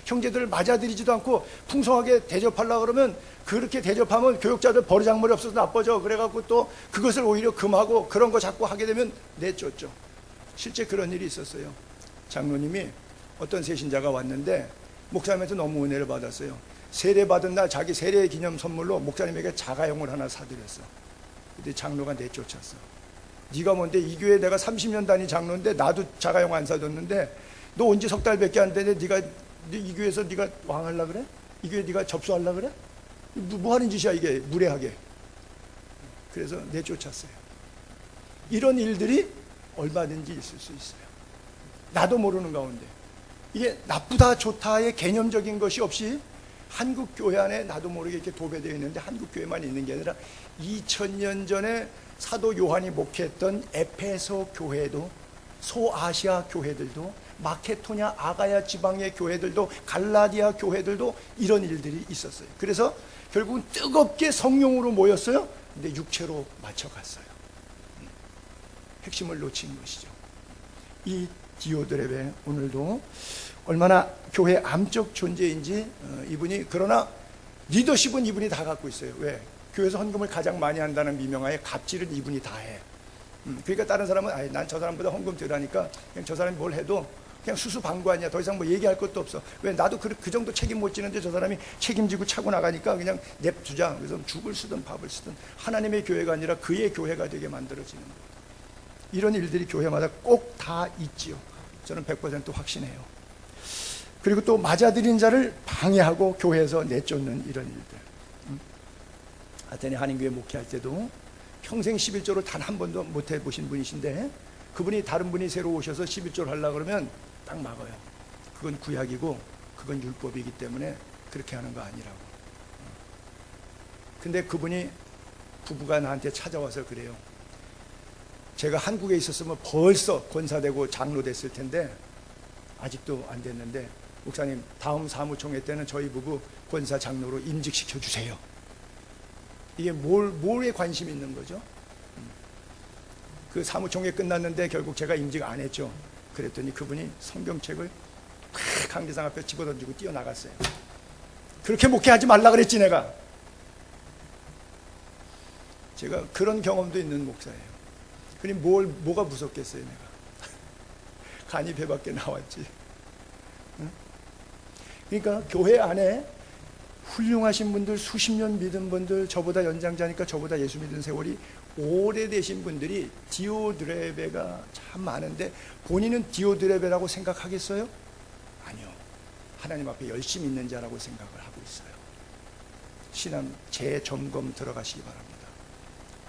형제들을 맞아들이지도 않고 풍성하게 대접하려고 그러면 그렇게 대접하면 교육자들 버르장머리 없어서 나빠져. 그래갖고 또 그것을 오히려 금하고 그런 거 자꾸 하게 되면 내쫓죠. 실제 그런 일이 있었어요. 장로님이 어떤 세신자가 왔는데 목사님한테 너무 은혜를 받았어요. 세례 받은 날 자기 세례 기념 선물로 목사님에게 자가용을 하나 사드렸어. 근데 장로가 내쫓았어. 네가 뭔데, 이 교회 내가 30년 다닌 장로인데 나도 자가용 안 사줬는데 너 온 지 석 달밖에 안 됐는데 네가 이 교회에서 네가 왕하려 그래? 이 교회 네가 접수하려 그래? 뭐 하는 짓이야 이게, 무례하게. 그래서 내쫓았어요. 이런 일들이 얼마든지 있을 수 있어요. 나도 모르는 가운데. 이게 나쁘다 좋다의 개념적인 것이 없이 한국 교회 안에 나도 모르게 이렇게 도배되어 있는데 한국 교회만 있는 게 아니라 2000년 전에 사도 요한이 목회했던 에페소 교회도, 소아시아 교회들도, 마케토냐 아가야 지방의 교회들도, 갈라디아 교회들도 이런 일들이 있었어요. 그래서 결국은 뜨겁게 성령으로 모였어요. 근데 육체로 맞춰갔어요. 핵심을 놓친 것이죠. 이 디오드레베 오늘도 얼마나 교회 암적 존재인지 이분이, 그러나 리더십은 이분이 다 갖고 있어요. 왜? 교회에서 헌금을 가장 많이 한다는 미명하에 갑질은 이분이 다 해. 그러니까 다른 사람은 난 저 사람보다 헌금 덜 하니까 그냥 저 사람이 뭘 해도 그냥 수수방관이야. 더 이상 뭐 얘기할 것도 없어. 왜? 나도 그 정도 책임 못 지는데 저 사람이 책임지고 차고 나가니까 그냥 냅두자. 그래서 죽을 쓰든 밥을 쓰든 하나님의 교회가 아니라 그의 교회가 되게 만들어지는 거예요. 이런 일들이 교회마다 꼭 다 있지요. 저는 100% 확신해요. 그리고 또 맞아들인 자를 방해하고 교회에서 내쫓는 이런 일들. 아테네 한인교회 목회할 때도 평생 11조를 단 한 번도 못 해보신 분이신데 그분이 다른 분이 새로 오셔서 11조를 하려고 그러면 딱 막아요. 그건 구약이고 그건 율법이기 때문에 그렇게 하는 거 아니라고. 근데 그분이, 부부가 나한테 찾아와서 그래요. 제가 한국에 있었으면 벌써 권사되고 장로 됐을 텐데 아직도 안 됐는데 목사님 다음 사무총회 때는 저희 부부 권사 장로로 임직시켜 주세요. 이게 뭘에 관심이 있는 거죠? 그 사무총회 끝났는데 결국 제가 임직 안 했죠. 그랬더니 그분이 성경책을 탁 강대상 앞에 집어던지고 뛰어나갔어요. 그렇게 목회하지 말라 그랬지 내가. 제가 그런 경험도 있는 목사예요. 그럼 뭐가 무섭겠어요 내가. 간이 배 밖에 나왔지. 응? 그러니까 교회 안에 훌륭하신 분들, 수십 년 믿은 분들, 저보다 연장자니까 저보다 예수 믿은 세월이 오래되신 분들이 디오드레베가 참 많은데 본인은 디오드레베라고 생각하겠어요? 아니요. 하나님 앞에 열심히 있는 자라고 생각을 하고 있어요. 신앙 재점검 들어가시기 바랍니다.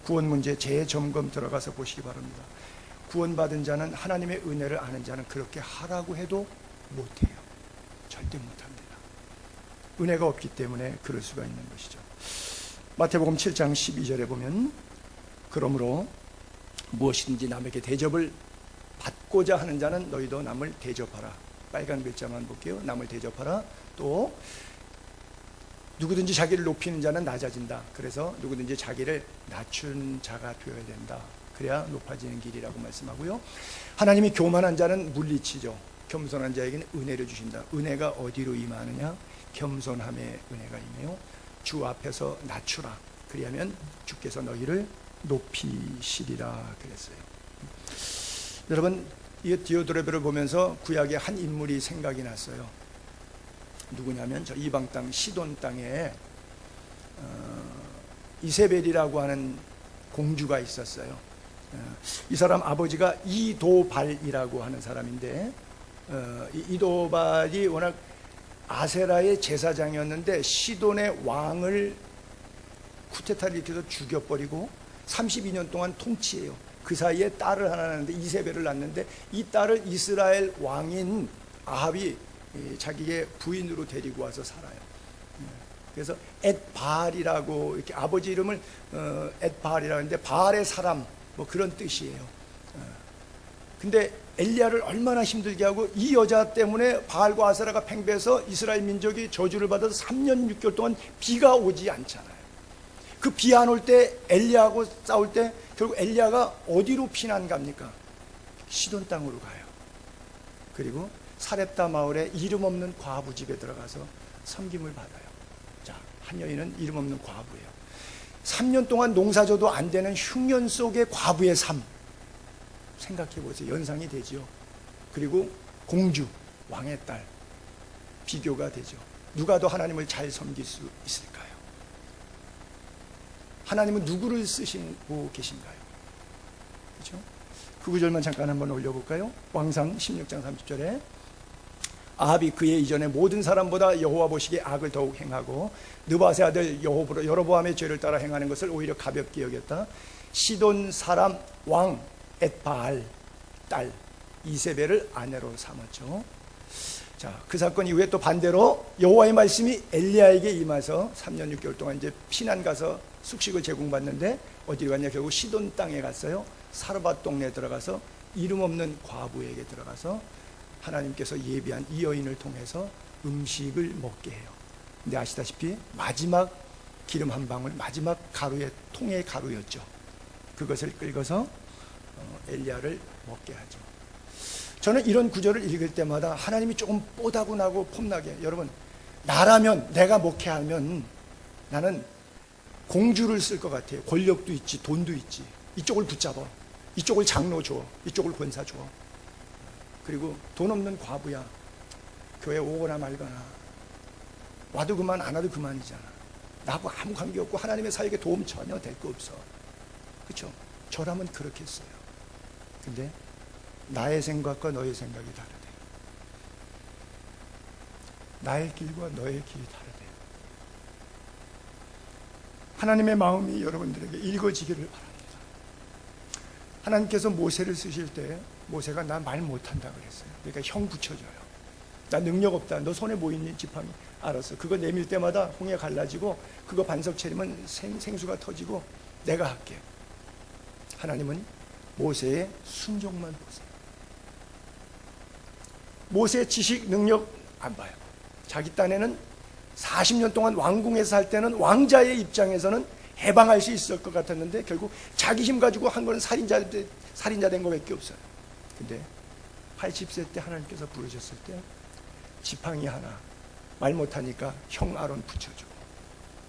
구원 문제 재점검 들어가서 보시기 바랍니다. 구원받은 자는, 하나님의 은혜를 아는 자는 그렇게 하라고 해도 못해요. 절대 못합니다. 은혜가 없기 때문에 그럴 수가 있는 것이죠. 마태복음 7장 12절에 보면, 그러므로 무엇이든지 남에게 대접을 받고자 하는 자는 너희도 남을 대접하라. 빨간 글자만 볼게요. 남을 대접하라. 또 누구든지 자기를 높이는 자는 낮아진다. 그래서 누구든지 자기를 낮춘 자가 되어야 된다. 그래야 높아지는 길이라고 말씀하고요. 하나님이 교만한 자는 물리치죠. 겸손한 자에게는 은혜를 주신다. 은혜가 어디로 임하느냐? 겸손함의 은혜가 임해요. 주 앞에서 낮추라. 그리하면 주께서 너희를 높이시리라 그랬어요. 여러분, 이 디오드레베를 보면서 구약의 한 인물이 생각이 났어요. 누구냐면 저 이방 땅 시돈 땅에 이세벨이라고 하는 공주가 있었어요. 이 사람 아버지가 이도발이라고 하는 사람인데, 이도발이 워낙 아세라의 제사장이었는데 시돈의 왕을 쿠데타를 일으켜서 죽여버리고 32년 동안 통치해요. 그 사이에 딸을 하나 낳는데, 이세벨을 낳는데, 이 딸을 이스라엘 왕인 아합이 자기의 부인으로 데리고 와서 살아요. 그래서 엣바알이라고, 이렇게 아버지 이름을 엣바알이라고 하는데 바알의 사람, 뭐 그런 뜻이에요. 근데 엘리야를 얼마나 힘들게 하고, 이 여자 때문에 바알과 아세라가 팽배해서 이스라엘 민족이 저주를 받아서 3년 6개월 동안 비가 오지 않잖아요. 그 비 안 올 때 엘리야하고 싸울 때 결국 엘리야가 어디로 피난 갑니까? 시돈 땅으로 가요. 그리고 사렙다 마을에 이름 없는 과부 집에 들어가서 섬김을 받아요. 자, 한 여인은 이름 없는 과부예요. 3년 동안 농사져도 안 되는 흉년 속의 과부의 삶 생각해 보세요. 연상이 되죠. 그리고 공주, 왕의 딸, 비교가 되죠. 누가 더 하나님을 잘 섬길 수 있을까요? 하나님은 누구를 쓰시고 계신가요? 그렇죠? 그 구절만 잠깐 한번 올려볼까요? 왕상 16장 30절에 아합이 그의 이전에 모든 사람보다 여호와 보시기에 악을 더욱 행하고 느바세 아들 여로보암의 죄를 따라 행하는 것을 오히려 가볍게 여겼다. 시돈 사람 왕 엣바알 딸 이세벨을 아내로 삼았죠. 자, 그 사건 이후에 또 반대로 여호와의 말씀이 엘리야에게 임해서 3년 6개월 동안 이제 피난 가서 숙식을 제공받는데 어디로 갔냐? 결국 시돈 땅에 갔어요. 사르밧 동네에 들어가서 이름 없는 과부에게 들어가서 하나님께서 예비한 이 여인을 통해서 음식을 먹게 해요. 근데 아시다시피 마지막 기름 한 방울, 마지막 가루의 통의 가루였죠. 그것을 긁어서 엘리야를 먹게 하죠. 저는 이런 구절을 읽을 때마다 하나님이 조금 뽀다구나고 폼나게, 여러분, 나라면, 내가 목회하면 나는 공주를 쓸 것 같아요. 권력도 있지, 돈도 있지. 이쪽을 붙잡아, 이쪽을 장로 줘, 이쪽을 권사 줘. 그리고 돈 없는 과부야, 교회 오거나 말거나, 와도 그만 안 와도 그만이잖아. 나하고 아무 관계없고 하나님의 사역에 도움 전혀 될 거 없어. 그렇죠? 저라면 그렇게 했어요. 근데 나의 생각과 너의 생각이 다르대. 나의 길과 너의 길이 다르대. 하나님의 마음이 여러분들에게 읽어지기를 바랍니다. 하나님께서 모세를 쓰실 때 모세가 나 말 못한다 그랬어요. 그러니까 형 붙여줘요. 나 능력 없다. 너 손에 뭐 있니? 지팡이. 알았어. 그거 내밀 때마다 홍해 갈라지고 그거 반석 채리면 생수가 터지고 내가 할게. 하나님은 모세의 순종만 보세요. 모세의 지식, 능력 안 봐요. 자기 딴에는 40년 동안 왕궁에서 살 때는 왕자의 입장에서는 해방할 수 있을 것 같았는데 결국 자기 힘 가지고 한 건 살인자 된 거밖에 없어요. 근데 80세 때 하나님께서 부르셨을 때 지팡이 하나 말 못하니까 형 아론 붙여주고,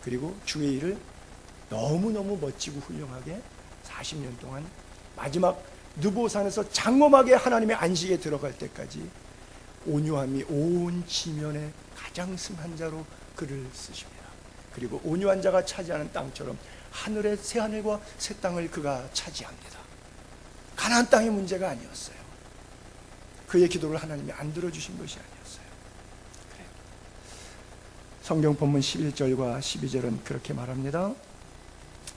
그리고 주의 일을 너무너무 멋지고 훌륭하게 40년 동안 마지막 느보산에서 장엄하게 하나님의 안식에 들어갈 때까지 온유함이 온 지면에 가장 승한 자로 그를 쓰십니다. 그리고 온유한 자가 차지하는 땅처럼 하늘의 새 하늘과 새 땅을 그가 차지합니다. 가나안 땅의 문제가 아니었어요. 그의 기도를 하나님이 안 들어주신 것이 아니었어요. 그래요. 성경 본문 11절과 12절은 그렇게 말합니다.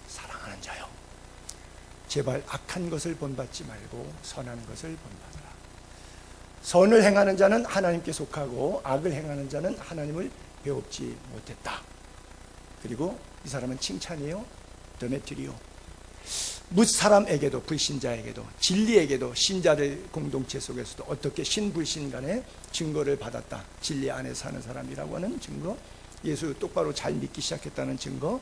사랑하는 자여, 제발 악한 것을 본받지 말고 선한 것을 본받으라. 선을 행하는 자는 하나님께 속하고 악을 행하는 자는 하나님을 배웁지 못했다. 그리고 이 사람은 칭찬이에요. 데메트리오. 뭇사람에게도, 불신자에게도, 진리에게도, 신자들 공동체 속에서도 어떻게 신불신 간에 증거를 받았다. 진리 안에 사는 사람이라고 하는 증거, 예수 똑바로 잘 믿기 시작했다는 증거,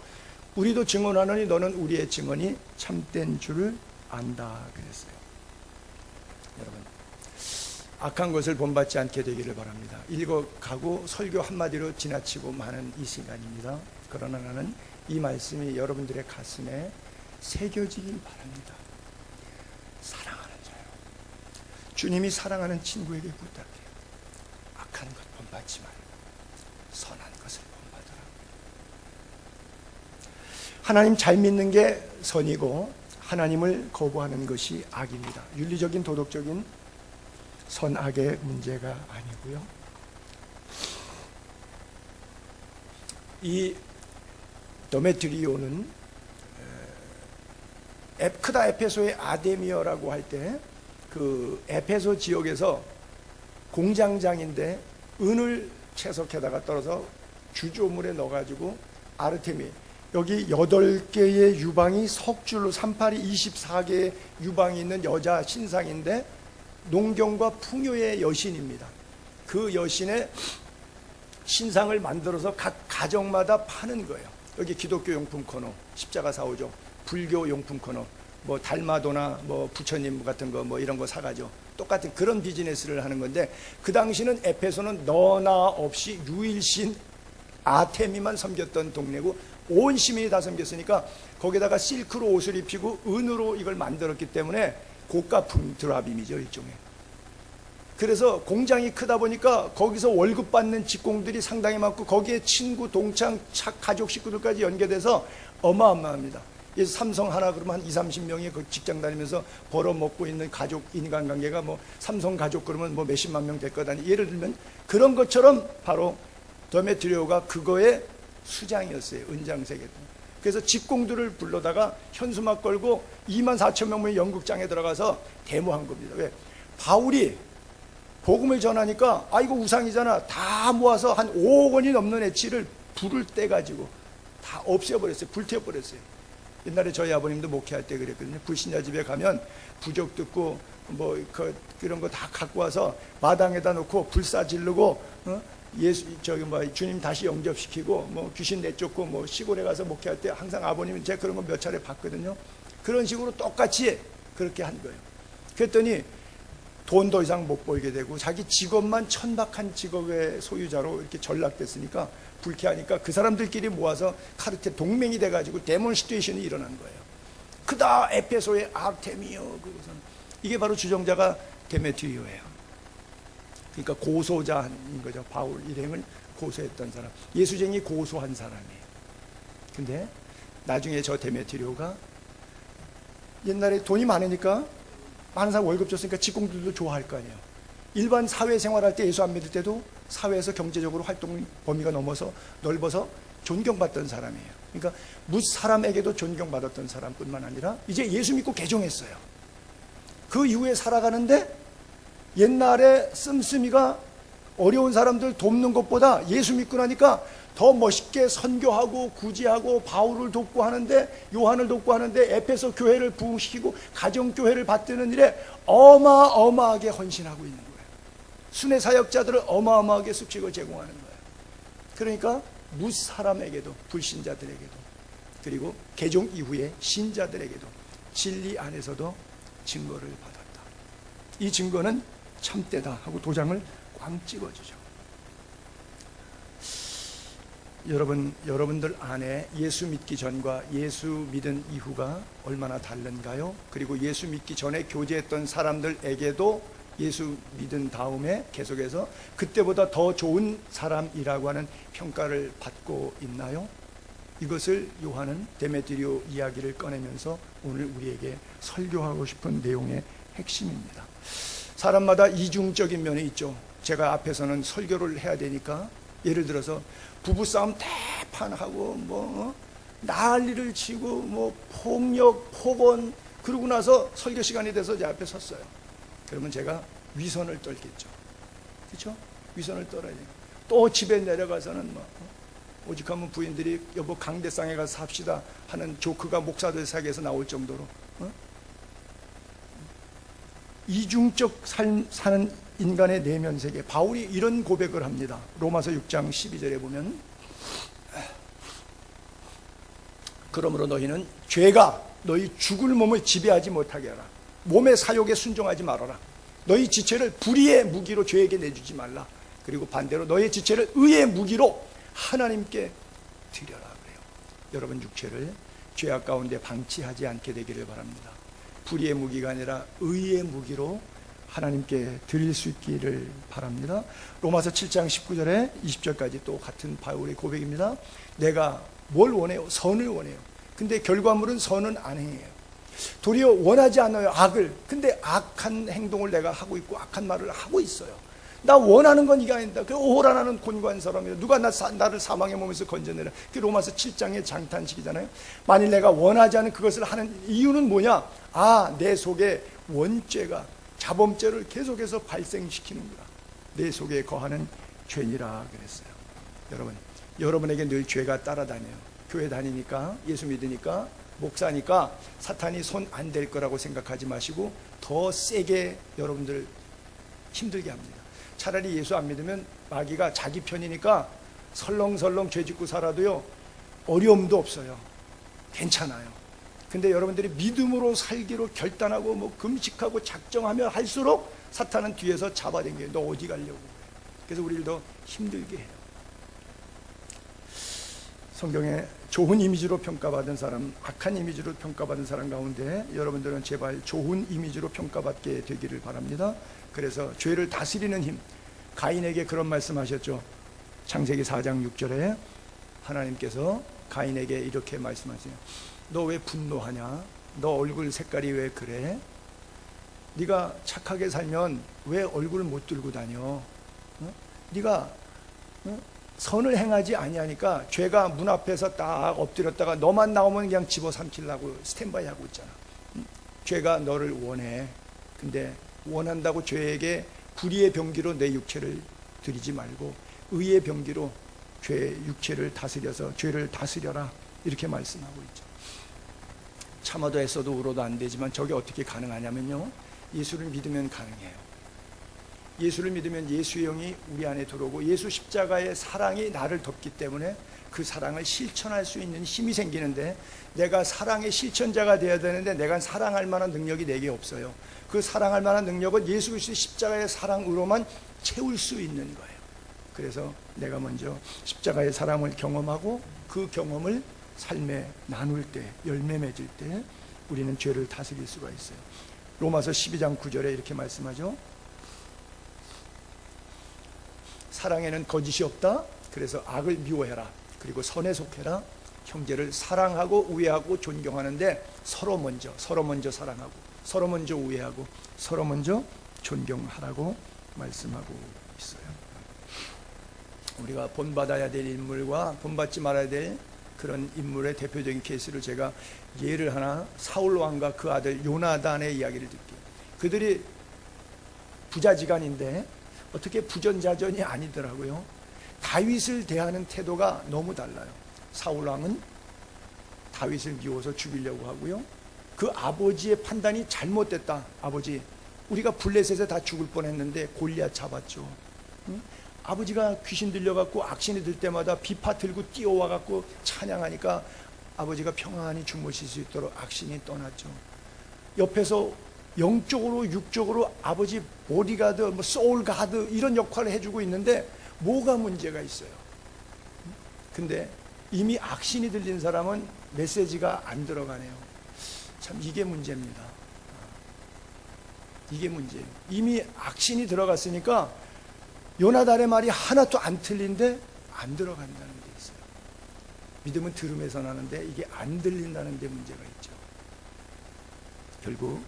우리도 증언하노니 너는 우리의 증언이 참된 줄을 안다 그랬어요. 여러분, 악한 것을 본받지 않게 되기를 바랍니다. 읽어가고 설교 한마디로 지나치고 많은 이 시간입니다. 그러나 나는 이 말씀이 여러분들의 가슴에 새겨지길 바랍니다. 사랑하는 자요, 주님이 사랑하는 친구에게 부탁해요. 악한 것 본받지 말고 선한 것을 본받으라. 하나님 잘 믿는 게 선이고 하나님을 거부하는 것이 악입니다. 윤리적인 도덕적인 선악의 문제가 아니고요. 이 데메트리오는 크다 에페소의 아데미어라고 할 때 그 에페소 지역에서 공장장인데 은을 채석에다가 떨어서 주조물에 넣어가지고 아르테미, 여기 8개의 유방이 석줄로 38이 24개의 유방이 있는 여자 신상인데 농경과 풍요의 여신입니다. 그 여신의 신상을 만들어서 각 가정마다 파는 거예요. 여기 기독교 용품 코너, 십자가 4호죠. 불교 용품 코너, 뭐 달마도나 뭐 부처님 같은 거 뭐 이런 거 사가죠. 똑같은 그런 비즈니스를 하는 건데, 그 당시는 에페소는 너나 없이 유일신 아테미만 섬겼던 동네고 온 시민이 다 섬겼으니까 거기다가 실크로 옷을 입히고 은으로 이걸 만들었기 때문에 고가품 드라빔이죠, 일종의. 그래서 공장이 크다 보니까 거기서 월급 받는 직공들이 상당히 많고 거기에 친구, 동창, 가족 식구들까지 연계돼서 어마어마합니다. 그래서 삼성 하나 그러면 한 20-30명이 그 직장 다니면서 벌어먹고 있는 가족 인간관계가 뭐 삼성 가족 그러면 뭐 몇십만 명 될 거다. 예를 들면 그런 것처럼 바로 데메트리오가 그거의 수장이었어요. 은장세계. 그래서 직공들을 불러다가 현수막 걸고 24,000명의 연극장에 들어가서 데모한 겁니다. 왜? 바울이 복음을 전하니까 이거 우상이잖아. 다 모아서 한 5억 원이 넘는 애치를 불을 떼가지고 다 없애버렸어요. 불태워버렸어요. 옛날에 저희 아버님도 목회할 때 그랬거든요. 불신자 집에 가면 부적 듣고 뭐 그런 거 다 갖고 와서 마당에다 놓고 불사 지르고 주님 다시 영접시키고 뭐 귀신 내쫓고 뭐 시골에 가서 목회할 때 항상 아버님은 제가 그런 거 몇 차례 봤거든요. 그런 식으로 똑같이 그렇게 한 거예요. 그랬더니 돈 더 이상 못 벌게 되고 자기 직업만 천박한 직업의 소유자로 이렇게 전락됐으니까 불쾌하니까 그 사람들끼리 모아서 카르텔 동맹이 돼가지고 데몬스트레이션이 일어난 거예요. 크다 에페소의 아르테미오. 그것은 이게 바로 주정자가 데메트리오예요. 그러니까 고소자인 거죠. 바울 일행을 고소했던 사람, 예수쟁이 고소한 사람이에요. 근데 나중에 저 데메트리오가 옛날에 돈이 많으니까 많은 사람 월급 줬으니까 직공들도 좋아할 거 아니에요. 일반 사회생활할 때 예수 안 믿을 때도 사회에서 경제적으로 활동 범위가 넓어서 존경받던 사람이에요. 그러니까 무사람에게도 존경받았던 사람뿐만 아니라 이제 예수 믿고 개종했어요. 그 이후에 살아가는데 옛날에 씀씀이가 어려운 사람들 돕는 것보다 예수 믿고 나니까 더 멋있게 선교하고 구제하고 바울을 돕고 하는데, 요한을 돕고 하는데, 에페소 교회를 부흥시키고 가정교회를 받드는 일에 어마어마하게 헌신하고 있는 거예요. 순회 사역자들을 어마어마하게 숙식을 제공하는 거예요. 그러니까 무사람에게도, 불신자들에게도. 그리고 개종 이후에 신자들에게도 진리 안에서도 증거를 받았다. 이 증거는 참되다 하고 도장을 꽝 찍어주죠. 여러분들 안에 예수 믿기 전과 예수 믿은 이후가 얼마나 다른가요? 그리고 예수 믿기 전에 교제했던 사람들에게도 예수 믿은 다음에 계속해서 그때보다 더 좋은 사람이라고 하는 평가를 받고 있나요? 이것을 요한은 데메드리오 이야기를 꺼내면서 오늘 우리에게 설교하고 싶은 내용의 핵심입니다. 사람마다 이중적인 면이 있죠. 제가 앞에서는 설교를 해야 되니까 예를 들어서 부부싸움 대판하고 난리를 치고 폭력, 폭언 그러고 나서 설교 시간이 돼서 제 앞에 섰어요. 그러면 제가 위선을 떨겠죠. 그렇죠? 위선을 떨어야 돼요. 또 집에 내려가서는 오직하면 부인들이 여보 강대상에 가서 삽시다 하는 조크가 목사들 사이에서 나올 정도로 이중적 사는 인간의 내면 세계. 바울이 이런 고백을 합니다. 로마서 6장 12절에 보면 그러므로 너희는 죄가 너희 죽을 몸을 지배하지 못하게 하라. 몸의 사욕에 순종하지 말아라. 너희 지체를 불의의 무기로 죄에게 내주지 말라. 그리고 반대로 너희 지체를 의의 무기로 하나님께 드려라 그래요. 여러분 육체를 죄악 가운데 방치하지 않게 되기를 바랍니다. 불의의 무기가 아니라 의의 무기로 하나님께 드릴 수 있기를 바랍니다. 로마서 7장 19절에 20절까지 또 같은 바울의 고백입니다. 내가 뭘 원해요? 선을 원해요. 근데 결과물은 선은 안 행해요. 도리어 원하지 않아요. 악을. 근데 악한 행동을 내가 하고 있고 악한 말을 하고 있어요. 나 원하는 건 이게 아니다. 그 오라나는 곤고한 사람이다. 누가 나를 사망의 몸에서 건져내라. 그 로마서 7장의 장탄식이잖아요. 만일 내가 원하지 않은 그것을 하는 이유는 뭐냐? 내 속에 원죄가 자범죄를 계속해서 발생시키는구나. 내 속에 거하는 죄니라 그랬어요. 여러분에게 늘 죄가 따라다녀요. 교회 다니니까, 예수 믿으니까, 목사니까 사탄이 손 안 댈 거라고 생각하지 마시고 더 세게 여러분들 힘들게 합니다. 차라리 예수 안 믿으면 마귀가 자기 편이니까 설렁설렁 죄 짓고 살아도요 어려움도 없어요. 괜찮아요. 근데 여러분들이 믿음으로 살기로 결단하고 금식하고 작정하면 할수록 사탄은 뒤에서 잡아당겨요. 너 어디 가려고. 그래서 우리를 더 힘들게 해요. 성경에 좋은 이미지로 평가받은 사람, 악한 이미지로 평가받은 사람 가운데 여러분들은 제발 좋은 이미지로 평가받게 되기를 바랍니다. 그래서 죄를 다스리는 힘, 가인에게 그런 말씀하셨죠. 창세기 4장 6절에 하나님께서 가인에게 이렇게 말씀하세요. 너 왜 분노하냐? 너 얼굴 색깔이 왜 그래? 네가 착하게 살면 왜 얼굴을 못 들고 다녀? 네가 선을 행하지 아니하니까 죄가 문 앞에서 딱 엎드렸다가 너만 나오면 그냥 집어삼키려고 스탠바이 하고 있잖아. 죄가 너를 원해. 근데 원한다고 죄에게 불의의 병기로 내 육체를 들이지 말고 의의 병기로 죄 육체를 다스려서 죄를 다스려라. 이렇게 말씀하고 있죠. 참아도 애써도 울어도 안 되지만 저게 어떻게 가능하냐면요, 예수를 믿으면 가능해요. 예수를 믿으면 예수의 영이 우리 안에 들어오고 예수 십자가의 사랑이 나를 덮기 때문에 그 사랑을 실천할 수 있는 힘이 생기는데, 내가 사랑의 실천자가 되어야 되는데 내가 사랑할 만한 능력이 내게 없어요. 그 사랑할 만한 능력은 예수 그리스도의 십자가의 사랑으로만 채울 수 있는 거예요. 그래서 내가 먼저 십자가의 사랑을 경험하고 그 경험을 삶에 나눌 때, 열매 맺을 때 우리는 죄를 다스릴 수가 있어요. 로마서 12장 9절에 이렇게 말씀하죠. 사랑에는 거짓이 없다. 그래서 악을 미워해라. 그리고 선에 속해라. 형제를 사랑하고 우애하고 존경하는데 서로 먼저 사랑하고 서로 먼저 우애하고 서로 먼저 존경하라고 말씀하고 있어요. 우리가 본받아야 될 인물과 본받지 말아야 될 그런 인물의 대표적인 케이스를 제가 예를 하나, 사울 왕과 그 아들 요나단의 이야기를 듣게요. 그들이 부자지간인데 어떻게 부전자전이 아니더라고요. 다윗을 대하는 태도가 너무 달라요. 사울 왕은 다윗을 미워서 죽이려고 하고요. 그 아버지의 판단이 잘못됐다. 아버지, 우리가 블레셋에 다 죽을 뻔했는데 골리앗 잡았죠. 응? 아버지가 귀신 들려갖고 악신이 들 때마다 비파 들고 뛰어와갖고 찬양하니까 아버지가 평안히 주무실 수 있도록 악신이 떠났죠. 옆에서 영적으로 육적으로 아버지 보디가드, 뭐 소울가드 이런 역할을 해주고 있는데 뭐가 문제가 있어요? 근데 이미 악신이 들린 사람은 메시지가 안 들어가네요. 참 이게 문제입니다. 이게 문제예요. 이미 악신이 들어갔으니까 요나단의 말이 하나도 안 틀린데 안 들어간다는 게 있어요. 믿음은 들음에서 나는데 이게 안 들린다는 데 문제가 있죠. 결국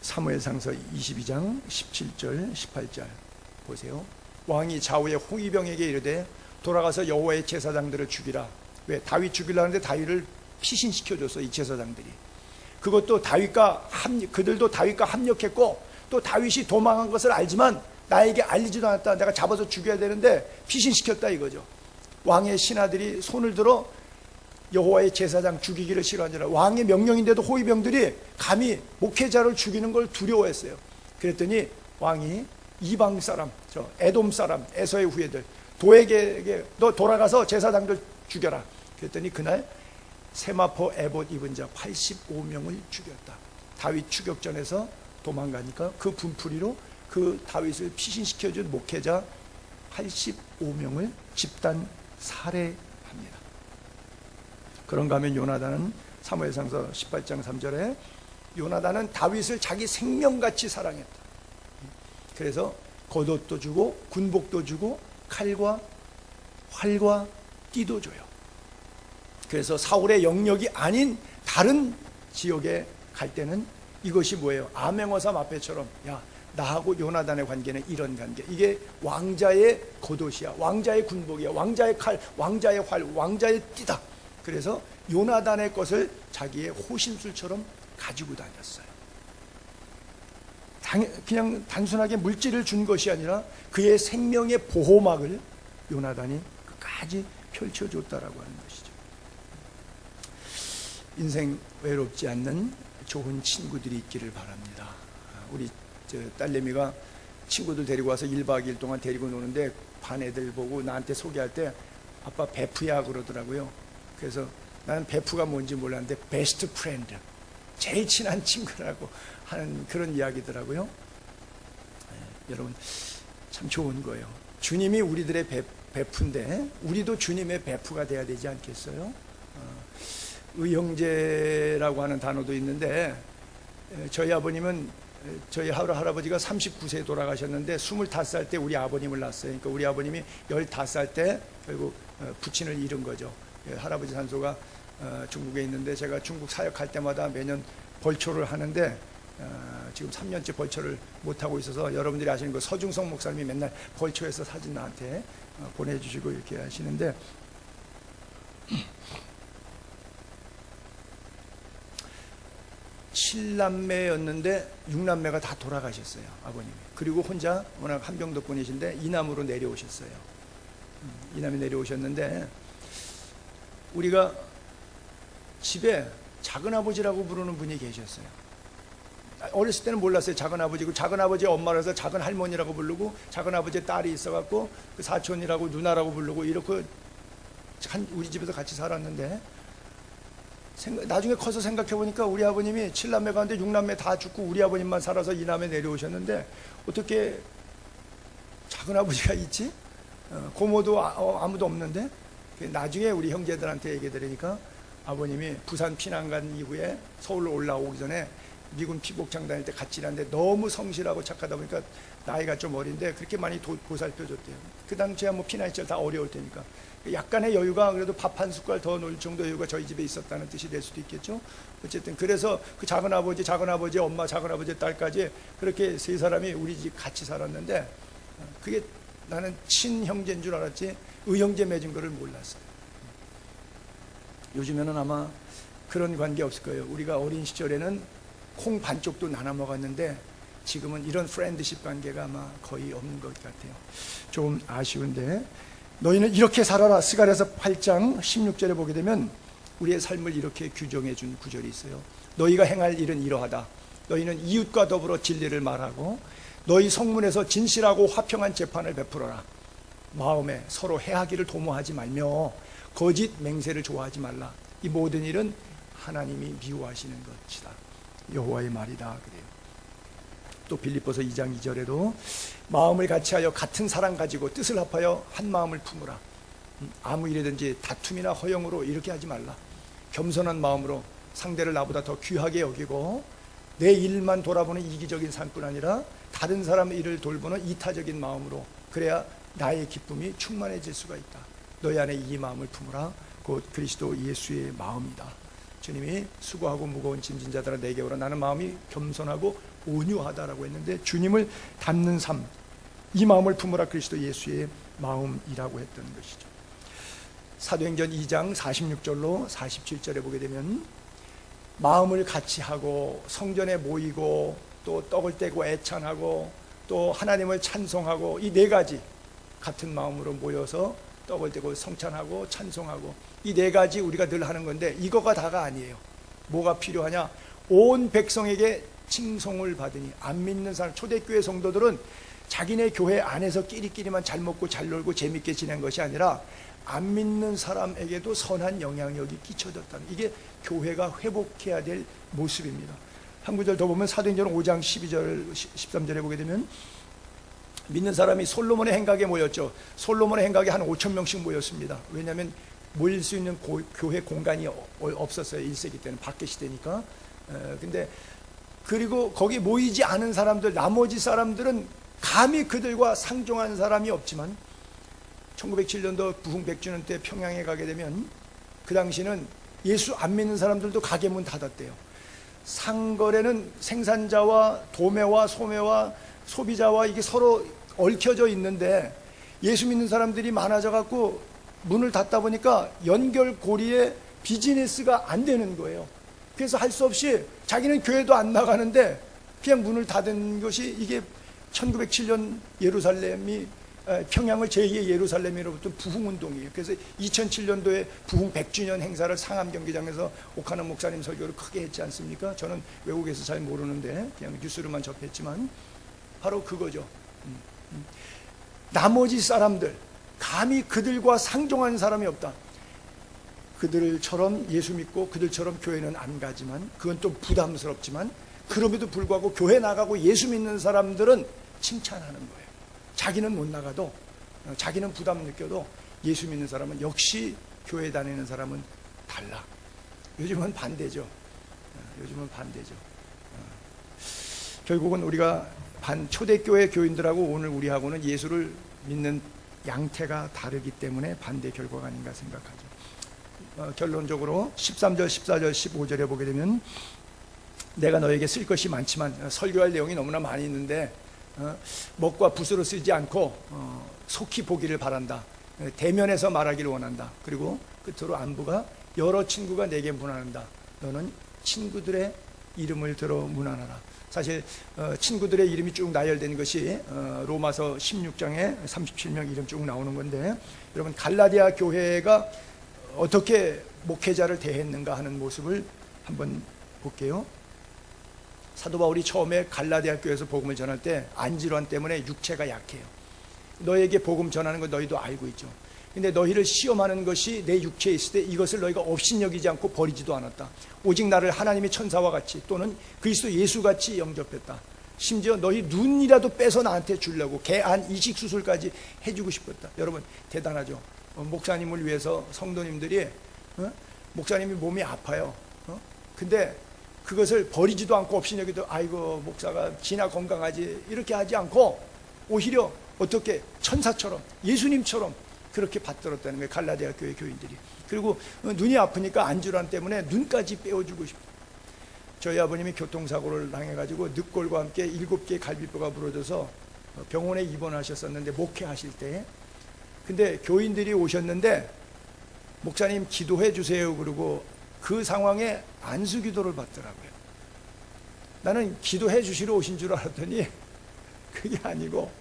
사무엘상서 22장 17절 18절 보세요. 왕이 좌우의 홍위병에게 이르되 돌아가서 여호와의 제사장들을 죽이라. 왜? 다윗 죽이려는데 다윗을 피신시켜줬어, 이 제사장들이. 그것도 그들도 다윗과 합력했고 또 다윗이 도망한 것을 알지만 나에게 알리지도 않았다. 내가 잡아서 죽여야 되는데 피신시켰다 이거죠. 왕의 신하들이 손을 들어 여호와의 제사장 죽이기를 싫어하니라. 왕의 명령인데도 호위병들이 감히 목회자를 죽이는 걸 두려워했어요. 그랬더니 왕이 이방 사람, 에돔 사람, 에서의 후예들 도에게 너 돌아가서 제사장들 죽여라. 그랬더니 그날 세마포 에봇 입은 자 85명을 죽였다. 다윗 추격전에서 도망가니까 그 분풀이로 그 다윗을 피신시켜준 목회자 85명을 집단 살해합니다. 그런가 하면 요나단은 사무엘상서 18장 3절에 요나단은 다윗을 자기 생명같이 사랑했다. 그래서 겉옷도 주고 군복도 주고 칼과 활과 띠도 줘요. 그래서 사울의 영역이 아닌 다른 지역에 갈 때는 이것이 뭐예요? 암행어사 마패처럼 야 나하고 요나단의 관계는 이런 관계. 이게 왕자의 겉옷이야. 왕자의 군복이야. 왕자의 칼, 왕자의 활, 왕자의 띠다. 그래서 요나단의 것을 자기의 호신술처럼 가지고 다녔어요. 그냥 단순하게 물질을 준 것이 아니라 그의 생명의 보호막을 요나단이 끝까지 펼쳐줬다라고 하는 것이죠. 인생 외롭지 않는 좋은 친구들이 있기를 바랍니다. 우리 딸내미가 친구들 데리고 와서 1박 2일 동안 데리고 노는데 반 애들 보고 나한테 소개할 때 아빠 베프야 그러더라고요. 그래서 나는 베프가 뭔지 몰랐는데 베스트 프렌드, 제일 친한 친구라고 하는 그런 이야기더라고요. 여러분 참 좋은 거예요. 주님이 우리들의 베프인데 우리도 주님의 베프가 돼야 되지 않겠어요? 의형제라고 하는 단어도 있는데 저희 아버님은 저희 할아버지가 39세에 돌아가셨는데 25살 때 우리 아버님을 낳았어요. 그러니까 우리 아버님이 15살 때 결국 부친을 잃은 거죠. 할아버지 산소가 중국에 있는데 제가 중국 사역할 때마다 매년 벌초를 하는데 지금 3년째 벌초를 못하고 있어서 여러분들이 아시는 그 서중성 목사님이 맨날 벌초에서 사진 나한테 보내주시고 이렇게 하시는데 칠남매였는데 6남매가 다 돌아가셨어요, 아버님이. 그리고 혼자 워낙 한병덕분이신데 이남으로 내려오셨어요. 이남이 내려오셨는데 우리가 집에 작은아버지라고 부르는 분이 계셨어요. 어렸을 때는 몰랐어요. 작은아버지고 작은아버지의 엄마라서 작은할머니라고 부르고 작은아버지의 딸이 있어갖고 그 사촌이라고 누나라고 부르고 이렇게 우리 집에서 같이 살았는데 나중에 커서 생각해보니까 우리 아버님이 7남매 가운데 6남매 다 죽고 우리 아버님만 살아서 2남매 내려오셨는데 어떻게 작은아버지가 있지? 고모도 아무도 없는데 나중에 우리 형제들한테 얘기 들으니까 아버님이 부산 피난 간 이후에 서울로 올라오기 전에 미군 피복장 다닐 때 같이 일하는데 너무 성실하고 착하다 보니까 나이가 좀 어린데 그렇게 많이 보살펴줬대요. 그 당시에 뭐 피난 시절 다 어려울 테니까 약간의 여유가 그래도 밥 한 숟갈 더 넣을 정도 여유가 저희 집에 있었다는 뜻이 될 수도 있겠죠. 어쨌든 그래서 그 작은아버지, 작은아버지 엄마, 작은아버지 딸까지 그렇게 세 사람이 우리 집 같이 살았는데 그게 나는 친형제인 줄 알았지 의형제 맺은 거를 몰랐어요. 요즘에는 아마 그런 관계 없을 거예요. 우리가 어린 시절에는 콩 반쪽도 나눠 먹었는데 지금은 이런 프렌드십 관계가 아마 거의 없는 것 같아요. 좀 아쉬운데 너희는 이렇게 살아라. 스가랴서 8장 16절에 보게 되면 우리의 삶을 이렇게 규정해 준 구절이 있어요. 너희가 행할 일은 이러하다. 너희는 이웃과 더불어 진리를 말하고 너희 성문에서 진실하고 화평한 재판을 베풀어라. 마음에 서로 해하기를 도모하지 말며 거짓 맹세를 좋아하지 말라. 이 모든 일은 하나님이 미워하시는 것이다. 여호와의 말이다. 그래요. 또 빌립보서 2장 2절에도 마음을 같이하여 같은 사랑 가지고 뜻을 합하여 한 마음을 품으라. 아무 일이든지 다툼이나 허영으로 이렇게 하지 말라. 겸손한 마음으로 상대를 나보다 더 귀하게 여기고 내 일만 돌아보는 이기적인 삶뿐 아니라 다른 사람 일을 돌보는 이타적인 마음으로, 그래야 나의 기쁨이 충만해질 수가 있다. 너희 안에 이 마음을 품으라. 곧 그리스도 예수의 마음이다. 주님이 수고하고 무거운 짐진 자들아 내게 오라. 나는 마음이 겸손하고 온유하다라고 했는데, 주님을 닮는 삶, 이 마음을 품으라. 그리스도 예수의 마음이라고 했던 것이죠. 사도행전 2장 46절로 47절에 보게 되면 마음을 같이 하고 성전에 모이고 또 떡을 떼고 애찬하고 또 하나님을 찬송하고, 이 네 가지 같은 마음으로 모여서 떡을 떼고 성찬하고 찬송하고, 이 네 가지 우리가 늘 하는 건데 이거가 다가 아니에요. 뭐가 필요하냐? 온 백성에게 칭송을 받으니. 안 믿는 사람, 초대교회 성도들은 자기네 교회 안에서 끼리끼리만 잘 먹고 잘 놀고 재밌게 지낸 것이 아니라 안 믿는 사람에게도 선한 영향력이 끼쳐졌다는, 이게 교회가 회복해야 될 모습입니다. 한 구절 더 보면 사도행전 5장 12절 13절에 보게 되면 믿는 사람이 솔로몬의 행각에 모였죠. 솔로몬의 행각에 한 5천 명씩 모였습니다. 왜냐하면 모일 수 있는 교회 공간이 없었어요. 1세기 때는 밖에 시대니까. 근데 그리고 거기 모이지 않은 사람들, 나머지 사람들은 감히 그들과 상종한 사람이 없지만 1907년도 부흥 100주년 때 평양에 가게 되면 그 당시는 예수 안 믿는 사람들도 가게 문 닫았대요. 상거래는 생산자와 도매와 소매와 소비자와 이게 서로 얽혀져 있는데 예수 믿는 사람들이 많아져 갖고 문을 닫다 보니까 연결고리에 비즈니스가 안 되는 거예요. 그래서 할 수 없이 자기는 교회도 안 나가는데 그냥 문을 닫은 것이, 이게 1907년 예루살렘이 평양을 제2의 예루살렘으로부터 부흥운동이에요. 그래서 2007년도에 부흥 100주년 행사를 상암 경기장에서 오카노 목사님 설교를 크게 했지 않습니까? 저는 외국에서 잘 모르는데 그냥 뉴스로만 접했지만 바로 그거죠. 나머지 사람들, 감히 그들과 상종하는 사람이 없다. 그들처럼 예수 믿고 그들처럼 교회는 안 가지만, 그건 또 부담스럽지만 그럼에도 불구하고 교회 나가고 예수 믿는 사람들은 칭찬하는 거예요. 자기는 못 나가도, 자기는 부담 느껴도 예수 믿는 사람은, 역시 교회 다니는 사람은 달라. 요즘은 반대죠. 요즘은 반대죠. 결국은 우리가 초대교회 교인들하고 오늘 우리하고는 예수를 믿는 양태가 다르기 때문에 반대 결과가 아닌가 생각하죠. 결론적으로 13절, 14절, 15절에 보게 되면 내가 너에게 쓸 것이 많지만, 설교할 내용이 너무나 많이 있는데 먹과 붓으로 쓰지 않고 속히 보기를 바란다. 대면에서 말하기를 원한다. 그리고 끝으로 안부가 여러 친구가 내게 문안한다. 너는 친구들의 이름을 들어 문안하라. 사실 친구들의 이름이 쭉 나열된 것이 로마서 16장에 37명 이름 쭉 나오는 건데, 여러분 갈라디아 교회가 어떻게 목회자를 대했는가 하는 모습을 한번 볼게요. 사도 바울이 처음에 갈라디아 교회에서 복음을 전할 때 안질환 때문에 육체가 약해요. 너에게 복음 전하는 거 너희도 알고 있죠. 근데 너희를 시험하는 것이 내 육체에 있을 때 이것을 너희가 업신여기지 않고 버리지도 않았다. 오직 나를 하나님의 천사와 같이 또는 그리스도 예수같이 영접했다. 심지어 너희 눈이라도 빼서 나한테 주려고 개안 이식 수술까지 해주고 싶었다. 여러분 대단하죠. 목사님을 위해서 성도님들이 목사님이 몸이 아파요. 근데 그것을 버리지도 않고 업신여기도 아이고 목사가 지나 건강하지 이렇게 하지 않고 오히려 어떻게 천사처럼 예수님처럼 그렇게 받들었다는 거예요. 갈라디아 교회 교인들이. 그리고 눈이 아프니까 안질환 때문에 눈까지 빼어주고 싶어요. 저희 아버님이 교통사고를 당해가지고 늑골과 함께 7개의 갈비뼈가 부러져서 병원에 입원하셨었는데 목회하실 때, 근데 교인들이 오셨는데 목사님 기도해 주세요 그러고 그 상황에 안수기도를 받더라고요. 나는 기도해 주시러 오신 줄 알았더니 그게 아니고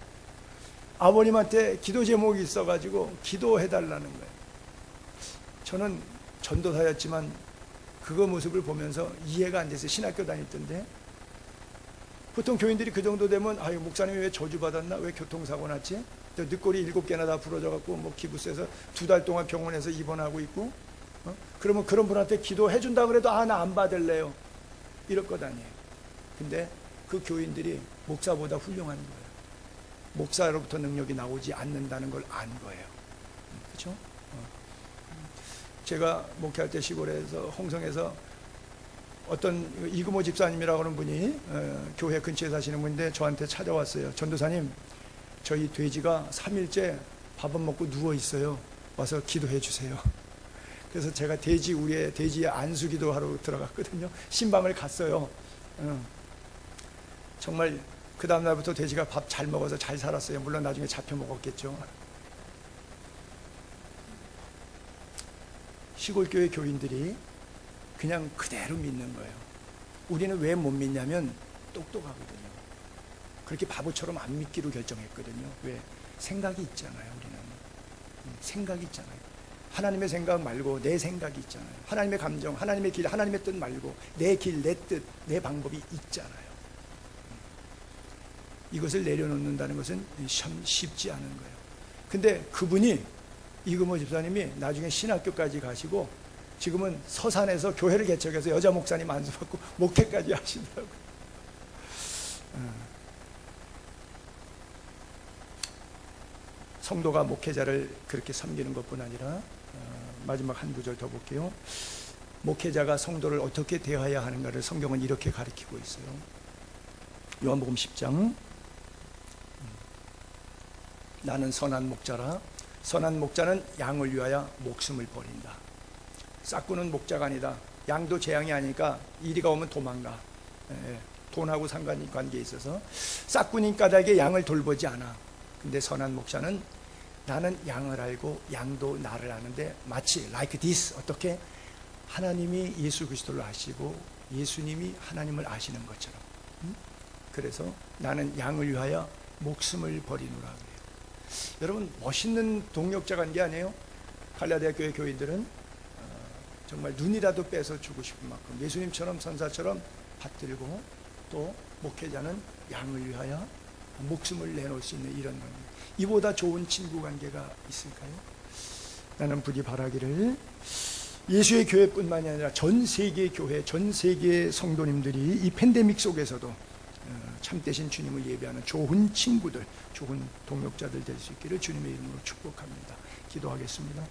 아버님한테 기도 제목이 있어가지고 기도해달라는 거예요. 저는 전도사였지만 그거 모습을 보면서 이해가 안 돼서 신학교 다녔던데, 보통 교인들이 그 정도 되면 아유 목사님이 왜 저주받았나? 왜 교통사고 났지? 또 늑골이 7개나 다 부러져 갖고 뭐 기부스에서 2달 동안 병원에서 입원하고 있고, 그러면 그런 분한테 기도해 준다 그래도 아, 나 안 받을래요, 이럴 것 아니에요. 근데 그 교인들이 목사보다 훌륭한 거예요. 목사로부터 능력이 나오지 않는다는 걸 안 거예요. 그렇죠? 제가 목회할 때 시골에서 홍성에서 어떤 이금호 집사님이라고 하는 분이 교회 근처에 사시는 분인데 저한테 찾아왔어요. 전도사님, 저희 돼지가 3일째 밥은 먹고 누워 있어요. 와서 기도해 주세요. 그래서 제가 우리의 돼지의 안수기도 하러 들어갔거든요. 신방을 갔어요. 정말 그 다음날부터 돼지가 밥 잘 먹어서 잘 살았어요. 물론 나중에 잡혀 먹었겠죠. 시골교회 교인들이 그냥 그대로 믿는 거예요. 우리는 왜 못 믿냐면 똑똑하거든요. 그렇게 바보처럼 안 믿기로 결정했거든요. 왜? 생각이 있잖아요. 우리는 생각이 있잖아요. 하나님의 생각 말고 내 생각이 있잖아요. 하나님의 감정, 하나님의 길, 하나님의 뜻 말고 내 길, 내 뜻, 내 방법이 있잖아요. 이것을 내려놓는다는 것은 참 쉽지 않은 거예요. 근데 그분이, 이금호 집사님이 나중에 신학교까지 가시고 지금은 서산에서 교회를 개척해서 여자 목사님 안수받고 목회까지 하시더라고요. 성도가 목회자를 그렇게 섬기는 것뿐 아니라 마지막 한 구절 더 볼게요. 목회자가 성도를 어떻게 대해야 하는가를 성경은 이렇게 가르치고 있어요. 요한복음 10장. 나는 선한 목자라. 선한 목자는 양을 위하여 목숨을 버린다. 싹구는 목자가 아니다. 양도 재앙이 아니니까 이리가 오면 도망가. 돈하고 상관관계에 있어서 싹구님 까닭에 양을 돌보지 않아. 근데 선한 목자는 나는 양을 알고 양도 나를 아는데 마치 like this, 어떻게? 하나님이 예수 그리스도를 아시고 예수님이 하나님을 아시는 것처럼. 그래서 나는 양을 위하여 목숨을 버리노라 그래요. 여러분, 멋있는 동력자가 한 게 아니에요. 갈라디아 교회 교인들은 정말 눈이라도 빼서 주고 싶은 만큼 예수님처럼 선사처럼 받들고, 또 목회자는 양을 위하여 목숨을 내놓을 수 있는 이런 관계. 이보다 좋은 친구 관계가 있을까요? 나는 부디 바라기를 예수의 교회뿐만이 아니라 전 세계의 교회, 전 세계의 성도님들이 이 팬데믹 속에서도 참되신 주님을 예배하는 좋은 친구들, 좋은 동역자들 될 수 있기를 주님의 이름으로 축복합니다. 기도하겠습니다.